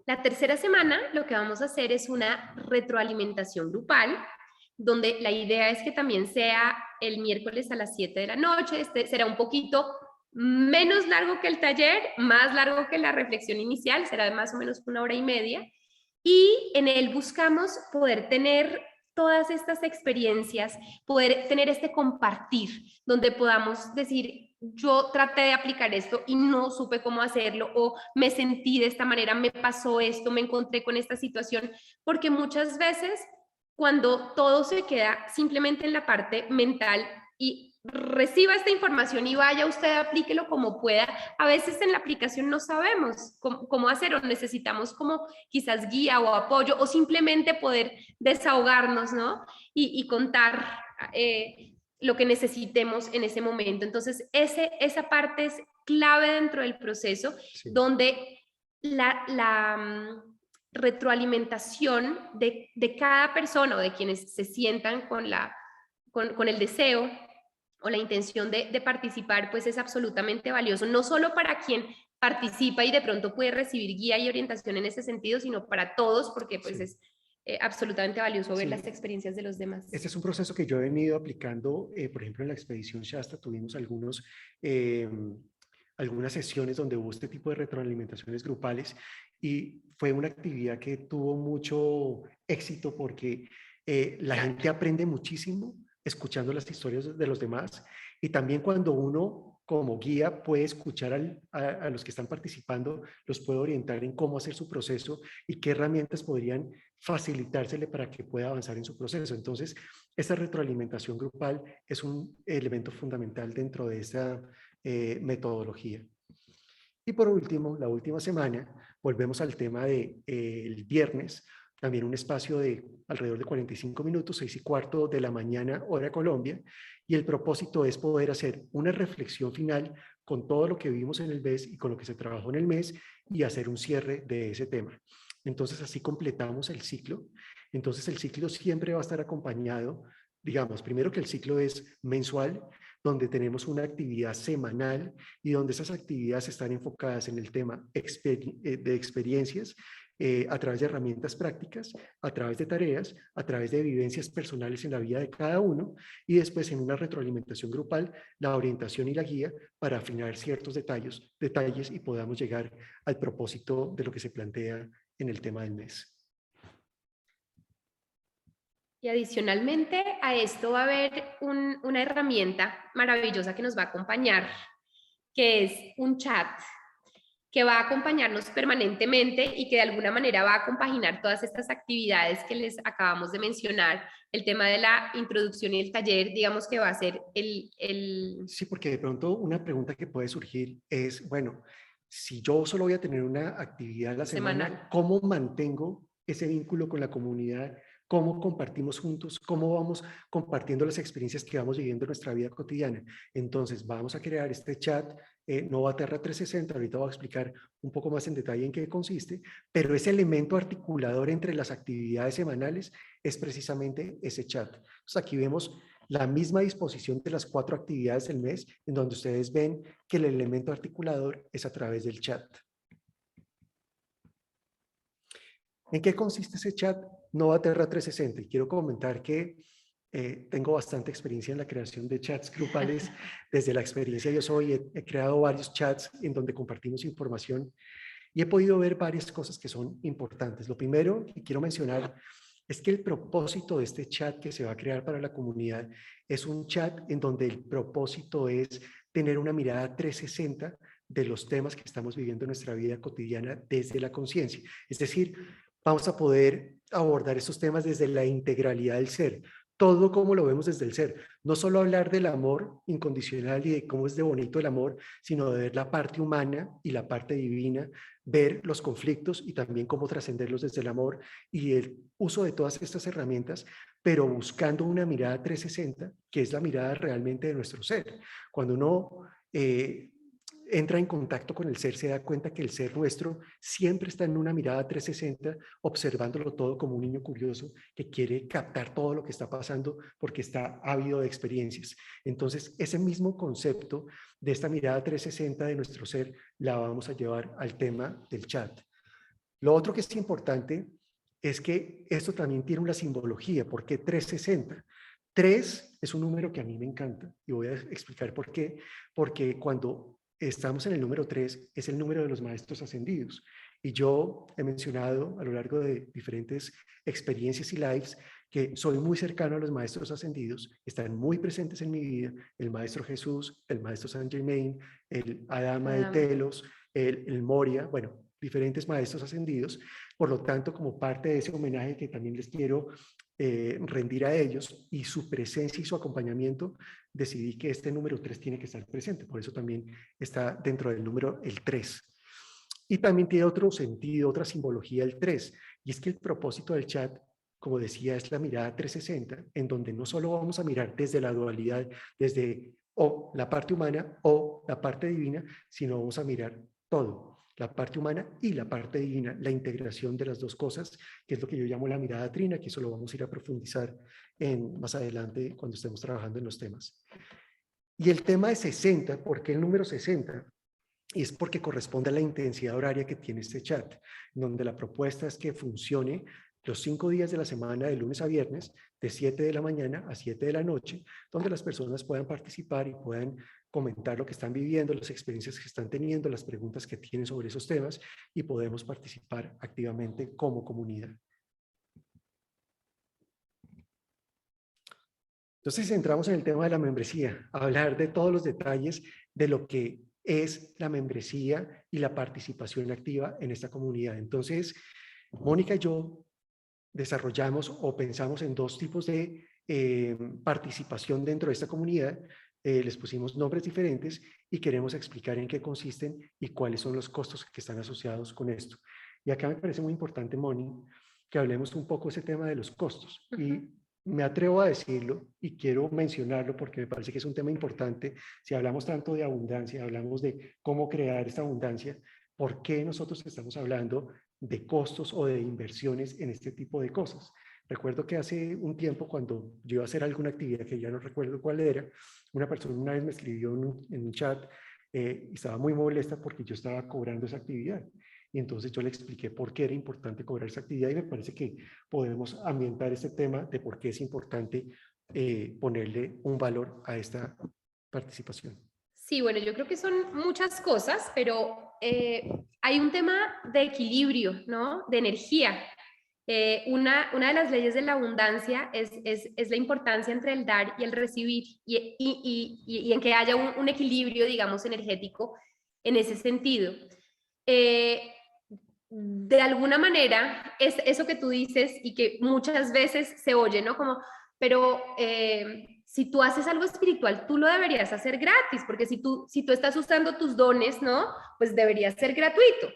La tercera semana lo que vamos a hacer es una retroalimentación grupal, donde la idea es que también sea el miércoles a las 7 de la noche. Este será un poquito menos largo que el taller, más largo que la reflexión inicial, será de más o menos 1 hora y media. Y en él buscamos poder tener todas estas experiencias, poder tener este compartir, donde podamos decir, yo traté de aplicar esto y no supe cómo hacerlo, o me sentí de esta manera, me pasó esto, me encontré con esta situación, porque muchas veces cuando todo se queda simplemente en la parte mental y reciba esta información y vaya usted, aplíquelo como pueda, a veces en la aplicación no sabemos cómo hacer o necesitamos como quizás guía o apoyo o simplemente poder desahogarnos, ¿no? Y contar lo que necesitemos en ese momento. Entonces, esa parte es clave dentro del proceso, sí, donde la retroalimentación de cada persona o de quienes se sientan con el deseo o la intención de participar, pues es absolutamente valioso, no solo para quien participa y de pronto puede recibir guía y orientación en ese sentido, sino para todos, porque pues sí, es absolutamente valioso ver las experiencias de los demás. Este es un proceso que yo he venido aplicando, por ejemplo, en la expedición Shasta tuvimos algunas sesiones donde hubo este tipo de retroalimentaciones grupales y fue una actividad que tuvo mucho éxito porque la gente aprende muchísimo escuchando las historias de los demás y también cuando uno como guía puede escuchar a los que están participando, los puede orientar en cómo hacer su proceso y qué herramientas podrían facilitársele para que pueda avanzar en su proceso. Entonces, esta retroalimentación grupal es un elemento fundamental dentro de esta metodología. Y por último, la última semana, volvemos al tema del viernes, también un espacio de alrededor de 45 minutos, 6:15 de la mañana, hora Colombia, y el propósito es poder hacer una reflexión final con todo lo que vimos en el mes y con lo que se trabajó en el mes y hacer un cierre de ese tema. Entonces así completamos el ciclo. Entonces el ciclo siempre va a estar acompañado, digamos, primero que el ciclo es mensual, donde tenemos una actividad semanal y donde esas actividades están enfocadas en el tema de experiencias, a través de herramientas prácticas, a través de tareas, a través de vivencias personales en la vida de cada uno y después en una retroalimentación grupal, la orientación y la guía para afinar ciertos detalles y podamos llegar al propósito de lo que se plantea en el tema del mes. Y adicionalmente a esto va a haber una herramienta maravillosa que nos va a acompañar, que es un chat que va a acompañarnos permanentemente y que de alguna manera va a compaginar todas estas actividades que les acabamos de mencionar. El tema de la introducción y el taller, digamos que va a ser el Sí, porque de pronto una pregunta que puede surgir es, bueno, si yo solo voy a tener una actividad a la semana, semanal. ¿cómo mantengo ese vínculo con la comunidad? ¿Cómo compartimos juntos? ¿Cómo vamos compartiendo las experiencias que vamos viviendo en nuestra vida cotidiana? Entonces, vamos a crear este chat Novaterra 360. Ahorita voy a explicar un poco más en detalle en qué consiste, pero ese elemento articulador entre las actividades semanales es precisamente ese chat. Entonces, aquí vemos la misma disposición de las 4 actividades del mes, en donde ustedes ven que el elemento articulador es a través del chat. ¿En qué consiste ese chat Novaterra 360? Y quiero comentar que tengo bastante experiencia en la creación de chats grupales. Desde la experiencia yo soy, he creado varios chats en donde compartimos información y he podido ver varias cosas que son importantes. Lo primero que quiero mencionar es que el propósito de este chat que se va a crear para la comunidad es un chat en donde el propósito es tener una mirada 360 de los temas que estamos viviendo en nuestra vida cotidiana desde la conciencia. Es decir, vamos a poder abordar estos temas desde la integralidad del ser, todo como lo vemos desde el ser. No solo hablar del amor incondicional y de cómo es de bonito el amor, sino de ver la parte humana y la parte divina, ver los conflictos y también cómo trascenderlos desde el amor y el uso de todas estas herramientas, pero buscando una mirada 360, que es la mirada realmente de nuestro ser. Cuando uno entra en contacto con el ser, se da cuenta que el ser nuestro siempre está en una mirada 360, observándolo todo como un niño curioso que quiere captar todo lo que está pasando porque está ávido de experiencias. Entonces, ese mismo concepto de esta mirada 360 de nuestro ser la vamos a llevar al tema del chat. Lo otro que es importante es que esto también tiene una simbología. ¿Por qué 360? 3 es un número que a mí me encanta y voy a explicar por qué. Porque cuando estamos en el número 3 es el número de los maestros ascendidos. Y yo he mencionado a lo largo de diferentes experiencias y lives que soy muy cercano a los maestros ascendidos, están muy presentes en mi vida, el maestro Jesús, el maestro Saint Germain, el Adama de Telos, el Moria, bueno, diferentes maestros ascendidos. Por lo tanto, como parte de ese homenaje que también les quiero rendir a ellos y su presencia y su acompañamiento, decidí que este número 3 tiene que estar presente. Por eso también está dentro del número el 3. Y también tiene otro sentido, otra simbología el 3. Y es que el propósito del chat, como decía, es la mirada 360, en donde no solo vamos a mirar desde la dualidad, desde o la parte humana o la parte divina, sino vamos a mirar todo, la parte humana y la parte divina, la integración de las dos cosas, que es lo que yo llamo la mirada trina, que eso lo vamos a ir a profundizar más adelante cuando estemos trabajando en los temas. Y el tema de 60, ¿por qué el número 60? Y es porque corresponde a la intensidad horaria que tiene este chat, donde la propuesta es que funcione los 5 días de la semana, de lunes a viernes, de 7 de la mañana a 7 de la noche, donde las personas puedan participar y puedan comentar lo que están viviendo, las experiencias que están teniendo, las preguntas que tienen sobre esos temas y podemos participar activamente como comunidad. Entonces entramos en el tema de la membresía, a hablar de todos los detalles de lo que es la membresía y la participación activa en esta comunidad. Entonces, Mónica y yo desarrollamos o pensamos en 2 tipos de participación dentro de esta comunidad. Les pusimos nombres diferentes y queremos explicar en qué consisten y cuáles son los costos que están asociados con esto. Y acá me parece muy importante, Moni, que hablemos un poco de ese tema de los costos. Y me atrevo a decirlo y quiero mencionarlo porque me parece que es un tema importante. Si hablamos tanto de abundancia, hablamos de cómo crear esta abundancia, ¿por qué nosotros estamos hablando de costos o de inversiones en este tipo de cosas? Recuerdo que hace un tiempo, cuando yo iba a hacer alguna actividad que ya no recuerdo cuál era, una persona una vez me escribió en un chat y estaba muy molesta porque yo estaba cobrando esa actividad. Y entonces yo le expliqué por qué era importante cobrar esa actividad y me parece que podemos ambientar este tema de por qué es importante ponerle un valor a esta participación. Sí, bueno, yo creo que son muchas cosas, pero hay un tema de equilibrio, ¿no? De energía. Una de las leyes de la abundancia es la importancia entre el dar y el recibir y en que haya un equilibrio, digamos, energético en ese sentido. de alguna manera, es eso que tú dices y que muchas veces se oye, ¿no? Como, pero si tú haces algo espiritual, tú lo deberías hacer gratis, porque si tú estás usando tus dones, ¿no? Pues debería ser gratuito.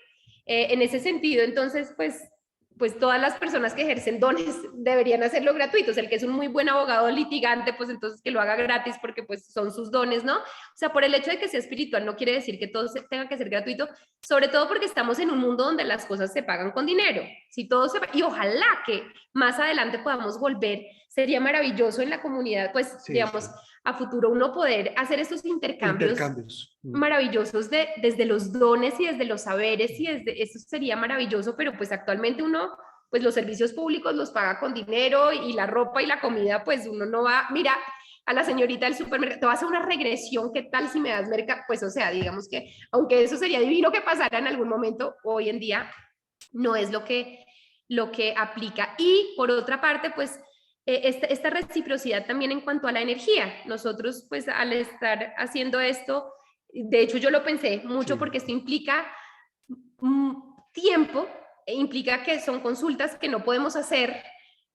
En ese sentido, entonces, pues todas las personas que ejercen dones deberían hacerlo gratuitos. El que es un muy buen abogado litigante, pues entonces que lo haga gratis porque pues son sus dones, ¿no? O sea, por el hecho de que sea espiritual no quiere decir que todo tenga que ser gratuito, sobre todo porque estamos en un mundo donde las cosas se pagan con dinero. Si todo se y ojalá que más adelante podamos volver, sería maravilloso en la comunidad, pues Sí, digamos, a futuro uno poder hacer estos intercambios intercambios. maravillosos desde los dones y desde los saberes y desde eso sería maravilloso, pero pues actualmente uno, pues los servicios públicos los paga con dinero y la ropa y la comida, pues uno no va, mira, a la señorita del supermercado, te vas a hacer una regresión, ¿qué tal si me das mercado? Pues o sea, digamos que, aunque eso sería divino que pasara en algún momento, hoy en día no es lo que aplica. Y por otra parte, pues esta reciprocidad también en cuanto a la energía. Nosotros, pues al estar haciendo esto, de hecho yo lo pensé mucho Sí. porque esto implica tiempo, implica que son consultas que no podemos hacer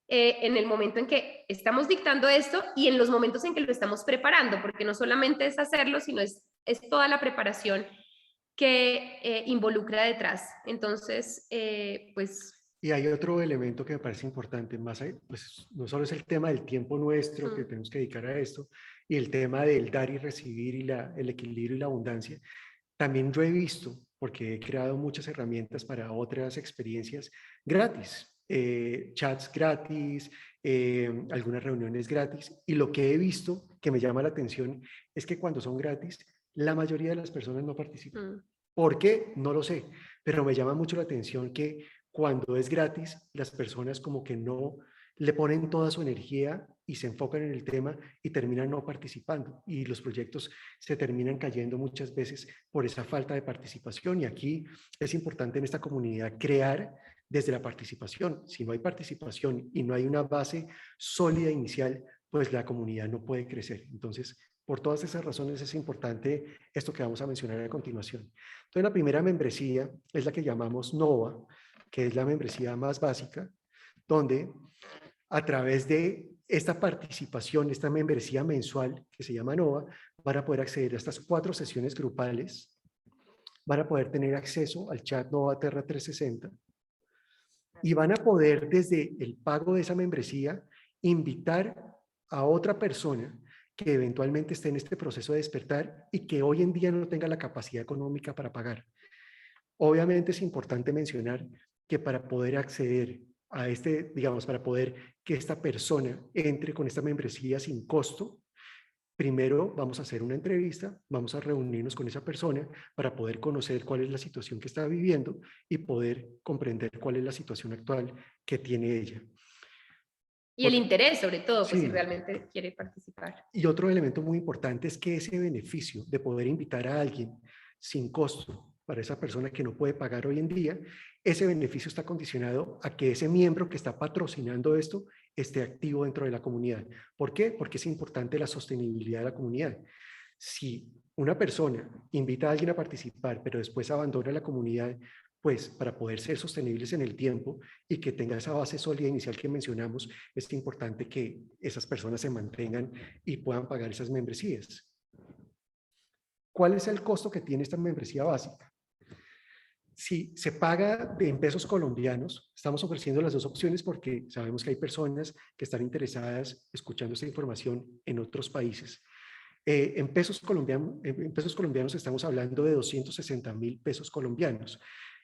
en el momento en que estamos dictando esto y en los momentos en que lo estamos preparando, porque no solamente es hacerlo, sino es toda la preparación que involucra detrás. Entonces, pues... Y hay otro elemento que me parece importante, más pues no solo es el tema del tiempo nuestro que Mm. tenemos que dedicar a esto, y el tema del dar y recibir y el equilibrio y la abundancia. También yo he visto, porque he creado muchas herramientas para otras experiencias gratis, chats gratis, algunas reuniones gratis, y lo que he visto que me llama la atención es que cuando son gratis, la mayoría de las personas no participan. Mm. ¿Por qué? No lo sé, pero me llama mucho la atención que cuando es gratis, las personas como que no le ponen toda su energía y se enfocan en el tema y terminan no participando. Y los proyectos se terminan cayendo muchas veces por esa falta de participación. Y aquí es importante en esta comunidad crear desde la participación. Si no hay participación y no hay una base sólida inicial, pues la comunidad no puede crecer. Entonces, por todas esas razones es importante esto que vamos a mencionar a continuación. Entonces, la primera membresía es la que llamamos NOVA, que es la membresía más básica, donde a través de esta participación, esta membresía mensual que se llama NOVA, van a poder acceder a estas 4 sesiones grupales, van a poder tener acceso al chat NOVA Terra 360 y van a poder desde el pago de esa membresía invitar a otra persona que eventualmente esté en este proceso de despertar y que hoy en día no tenga la capacidad económica para pagar. Obviamente es importante mencionar que para poder acceder a este, digamos, para poder que esta persona entre con esta membresía sin costo, primero vamos a hacer una entrevista, vamos a reunirnos con esa persona para poder conocer cuál es la situación que está viviendo y poder comprender cuál es la situación actual que tiene ella. Y el interés, sobre todo, pues si Sí, realmente quiere participar. y otro elemento muy importante es que ese beneficio de poder invitar a alguien sin costo para esa persona que no puede pagar hoy en día, ese beneficio está condicionado a que ese miembro que está patrocinando esto esté activo dentro de la comunidad. ¿Por qué? Porque es importante la sostenibilidad de la comunidad. Si una persona invita a alguien a participar, pero después abandona la comunidad, pues para poder ser sostenibles en el tiempo y que tenga esa base sólida inicial que mencionamos, es importante que esas personas se mantengan y puedan pagar esas membresías. ¿Cuál es el costo que tiene esta membresía básica? Si se paga en pesos colombianos, estamos ofreciendo las dos opciones porque sabemos que hay personas que están interesadas escuchando esta información en otros países. En pesos colombianos estamos hablando de 260.000 pesos colombianos.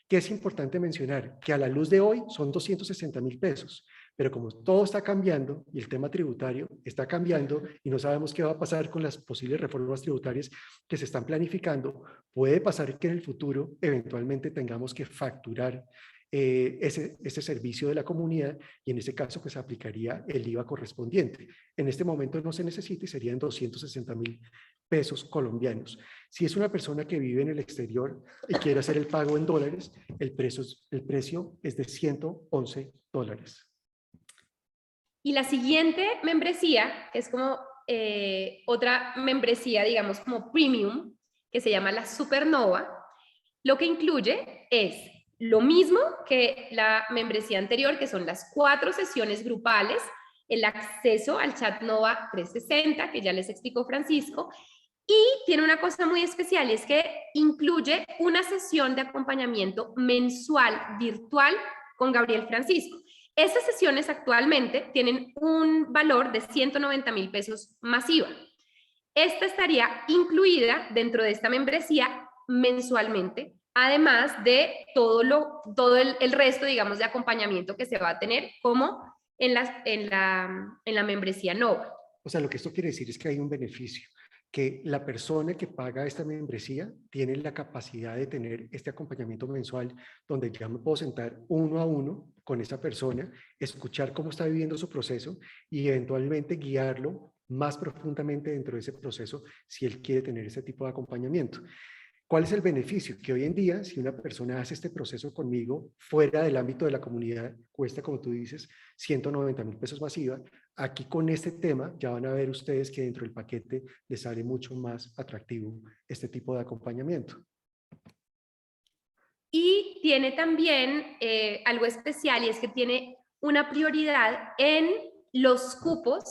¿Qué es importante mencionar? Que a la luz de hoy son 260.000 pesos, pero como todo está cambiando y el tema tributario está cambiando y no sabemos qué va a pasar con las posibles reformas tributarias que se están planificando, puede pasar que en el futuro eventualmente tengamos que facturar ese servicio de la comunidad y en ese caso pues aplicaría el IVA correspondiente. En este momento no se necesita y serían 260.000 pesos colombianos. Si es una persona que vive en el exterior y quiere hacer el pago en dólares, el precio es de $111. Y la siguiente membresía, que es como otra membresía, digamos, como premium, que se llama la Supernova, Lo que incluye es lo mismo que la membresía anterior, que son las 4 sesiones grupales, el acceso al chat Nova 360, que ya les explicó Francisco, y tiene una cosa muy especial, es que incluye una sesión de acompañamiento mensual virtual con Gabriel Francisco. Esas sesiones actualmente tienen un valor de 190,000 pesos masiva. Esta estaría incluida dentro de esta membresía mensualmente, además de todo el resto, digamos, de acompañamiento que se va a tener como en la membresía Nova. O sea, lo que esto quiere decir es que hay un beneficio, que la persona que paga esta membresía tiene la capacidad de tener este acompañamiento mensual donde ya me puedo sentar uno a uno con esa persona, escuchar cómo está viviendo su proceso y eventualmente guiarlo más profundamente dentro de ese proceso si él quiere tener ese tipo de acompañamiento. ¿Cuál es el beneficio? Que hoy en día, si una persona hace este proceso conmigo fuera del ámbito de la comunidad, cuesta, como tú dices, 190,000 pesos masiva. Aquí con este tema ya van a ver ustedes que dentro del paquete les sale mucho más atractivo este tipo de acompañamiento. Y tiene también algo especial, y es que tiene una prioridad en los cupos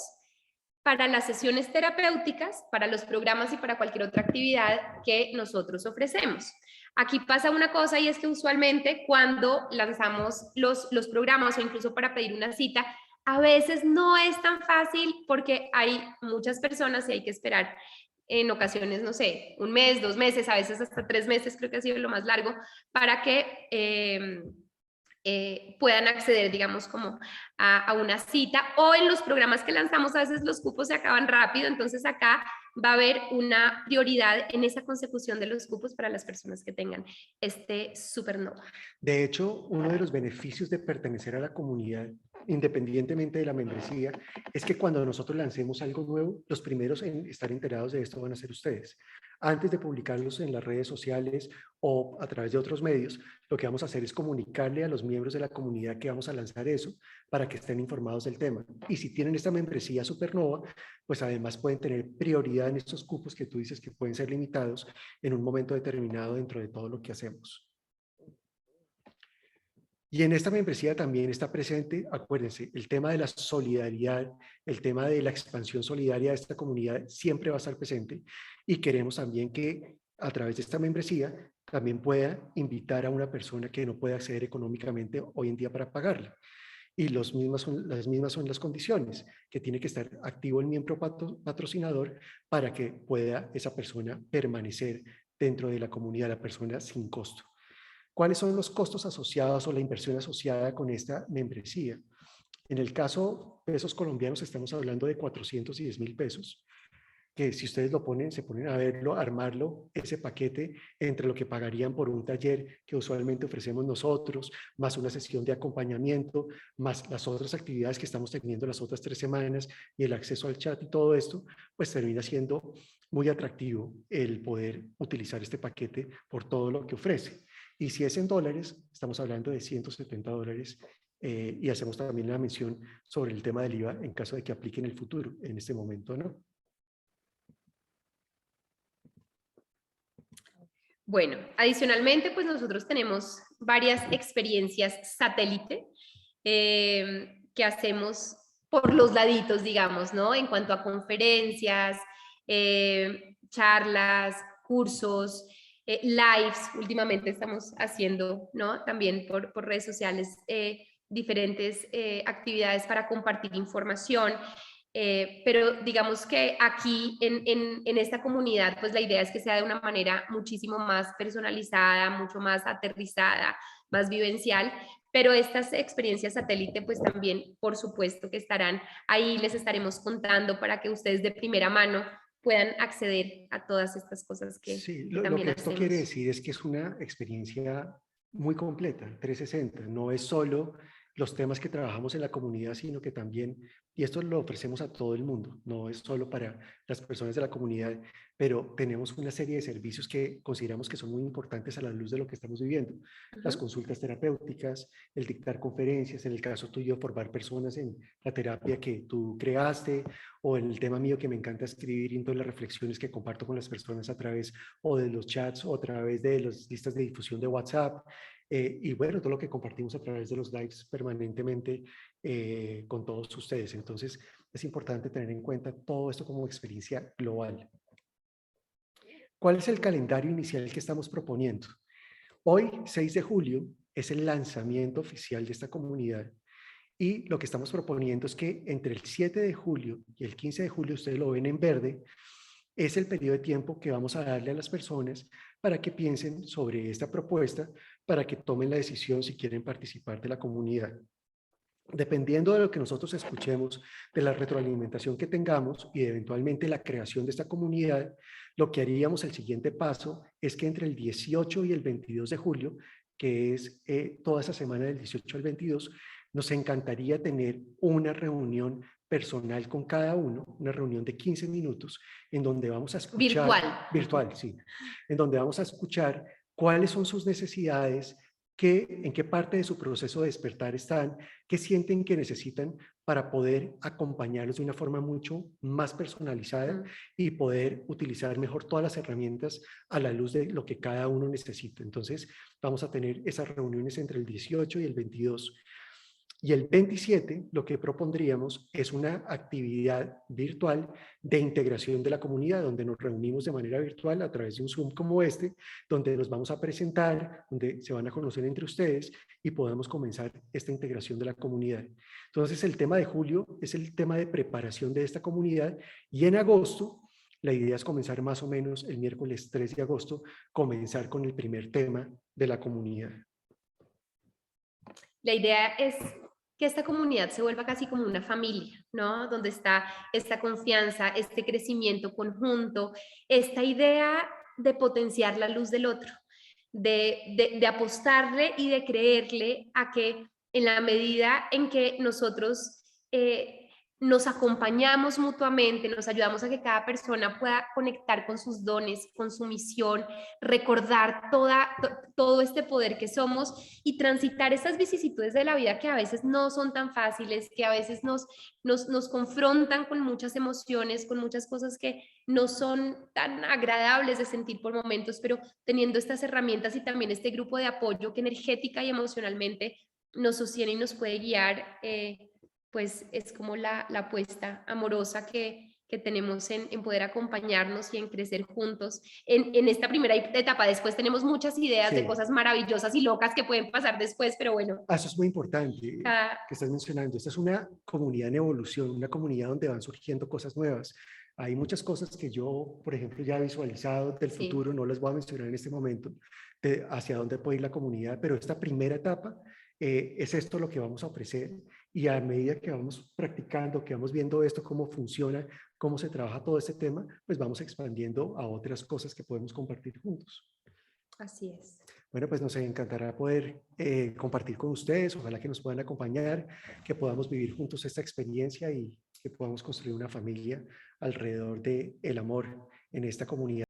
para las sesiones terapéuticas, para los programas y para cualquier otra actividad que nosotros ofrecemos. Aquí pasa una cosa, y es que usualmente cuando lanzamos los programas o incluso para pedir una cita, a veces no es tan fácil porque hay muchas personas y hay que esperar en ocasiones, no sé, 1 mes, 2 meses, a veces hasta 3 meses, creo que ha sido lo más largo, para que puedan acceder, digamos, como a una cita. O en los programas que lanzamos, a veces los cupos se acaban rápido, entonces acá va a haber una prioridad en esa consecución de los cupos para las personas que tengan este Supernova. De hecho, uno de los beneficios de pertenecer a la comunidad, independientemente de la membresía, es que cuando nosotros lancemos algo nuevo, los primeros en estar enterados de esto van a ser ustedes. Antes de publicarlos en las redes sociales o a través de otros medios, lo que vamos a hacer es comunicarle a los miembros de la comunidad que vamos a lanzar eso para que estén informados del tema. Y si tienen esta membresía Supernova, pues además pueden tener prioridad en estos cupos que tú dices que pueden ser limitados en un momento determinado dentro de todo lo que hacemos. Y en esta membresía también está presente, acuérdense, el tema de la solidaridad, el tema de la expansión solidaria de esta comunidad siempre va a estar presente, y queremos también que a través de esta membresía también pueda invitar a una persona que no puede acceder económicamente hoy en día para pagarla. Y las mismas son las condiciones, que tiene que estar activo el miembro patrocinador para que pueda esa persona permanecer dentro de la comunidad, la persona sin costo. ¿Cuáles son los costos asociados o la inversión asociada con esta membresía? En el caso pesos colombianos estamos hablando de 410,000 pesos, que si ustedes lo ponen, se ponen a verlo, armarlo, ese paquete entre lo que pagarían por un taller que usualmente ofrecemos nosotros, más una sesión de acompañamiento, más las otras actividades que estamos teniendo las otras 3 semanas y el acceso al chat y todo esto, pues termina siendo muy atractivo el poder utilizar este paquete por todo lo que ofrece. Y si es en dólares, estamos hablando de $170, y hacemos también la mención sobre el tema del IVA en caso de que aplique en el futuro, en este momento no. Bueno, adicionalmente, pues nosotros tenemos varias experiencias satélite que hacemos por los laditos, digamos, ¿no? En cuanto a conferencias, charlas, cursos, lives. Últimamente estamos haciendo, ¿no? También por redes sociales diferentes actividades para compartir información. Pero digamos que aquí en esta comunidad, pues la idea es que sea de una manera muchísimo más personalizada, mucho más aterrizada, más vivencial, pero estas experiencias satélite pues también por supuesto que estarán ahí, les estaremos contando para que ustedes de primera mano puedan acceder a todas estas cosas Sí, que lo también que esto quiere hacemos. decir es que es una experiencia muy completa, 360, no es solo los temas que trabajamos en la comunidad, sino que también, y esto lo ofrecemos a todo el mundo, no es solo para las personas de la comunidad, pero tenemos una serie de servicios que consideramos que son muy importantes a la luz de lo que estamos viviendo. Las Ujú. consultas terapéuticas, el dictar conferencias, en el caso tuyo, formar personas en la terapia que tú creaste, o en el tema mío que me encanta escribir y en todas las reflexiones que comparto con las personas a través o de los chats o a través de las listas de difusión de WhatsApp. Y bueno, todo lo que compartimos a través de los lives permanentemente con todos ustedes. Entonces, es importante tener en cuenta todo esto como experiencia global. ¿Cuál es el calendario inicial que estamos proponiendo? Hoy, 6 de julio, es el lanzamiento oficial de esta comunidad. Y lo que estamos proponiendo es que entre el 7 de julio y el 15 de julio, ustedes lo ven en verde, es el periodo de tiempo que vamos a darle a las personas para que piensen sobre esta propuesta, para que tomen la decisión si quieren participar de la comunidad. Dependiendo de lo que nosotros escuchemos, de la retroalimentación que tengamos y eventualmente la creación de esta comunidad, lo que haríamos el siguiente paso es que entre el 18 y el 22 de julio, que es toda esa semana del 18 al 22, nos encantaría tener una reunión personal con cada uno, una reunión de 15 minutos, en donde vamos a escuchar, Virtual. virtual, sí, en donde vamos a escuchar cuáles son sus necesidades, en qué parte de su proceso de despertar están, qué sienten que necesitan para poder acompañarlos de una forma mucho más personalizada y poder utilizar mejor todas las herramientas a la luz de lo que cada uno necesita. Entonces, vamos a tener esas reuniones entre el 18 y el 22. Y el 27, lo que propondríamos es una actividad virtual de integración de la comunidad, donde nos reunimos de manera virtual a través de un Zoom como este, donde nos vamos a presentar, donde se van a conocer entre ustedes y podamos comenzar esta integración de la comunidad. Entonces, el tema de julio es el tema de preparación de esta comunidad, y en agosto la idea es comenzar más o menos el miércoles 3 de agosto, comenzar con el primer tema de la comunidad. La idea es que esta comunidad se vuelva casi como una familia, ¿no? Donde está esta confianza, este crecimiento conjunto, esta idea de potenciar la luz del otro, de apostarle y de creerle a que en la medida en que nosotros nos acompañamos mutuamente, nos ayudamos a que cada persona pueda conectar con sus dones, con su misión, recordar todo este poder que somos y transitar estas vicisitudes de la vida que a veces no son tan fáciles, que a veces nos confrontan con muchas emociones, con muchas cosas que no son tan agradables de sentir por momentos, pero teniendo estas herramientas y también este grupo de apoyo que energética y emocionalmente nos sostiene y nos puede guiar, pues es como la apuesta amorosa que tenemos en poder acompañarnos y en crecer juntos en esta primera etapa. Después tenemos muchas ideas de Sí. cosas maravillosas y locas que pueden pasar después, pero bueno. Eso es muy importante Cada, que estás mencionando. Esta es una comunidad en evolución, una comunidad donde van surgiendo cosas nuevas. Hay muchas cosas que yo, por ejemplo, ya he visualizado del sí. futuro, no las voy a mencionar en este momento, de hacia dónde puede ir la comunidad, pero esta primera etapa es esto lo que vamos a ofrecer, y a medida que vamos practicando, que vamos viendo esto, cómo funciona, cómo se trabaja todo este tema, pues vamos expandiendo a otras cosas que podemos compartir juntos. Así es. Bueno, pues nos encantará poder compartir con ustedes, ojalá que nos puedan acompañar, que podamos vivir juntos esta experiencia y que podamos construir una familia alrededor del amor en esta comunidad.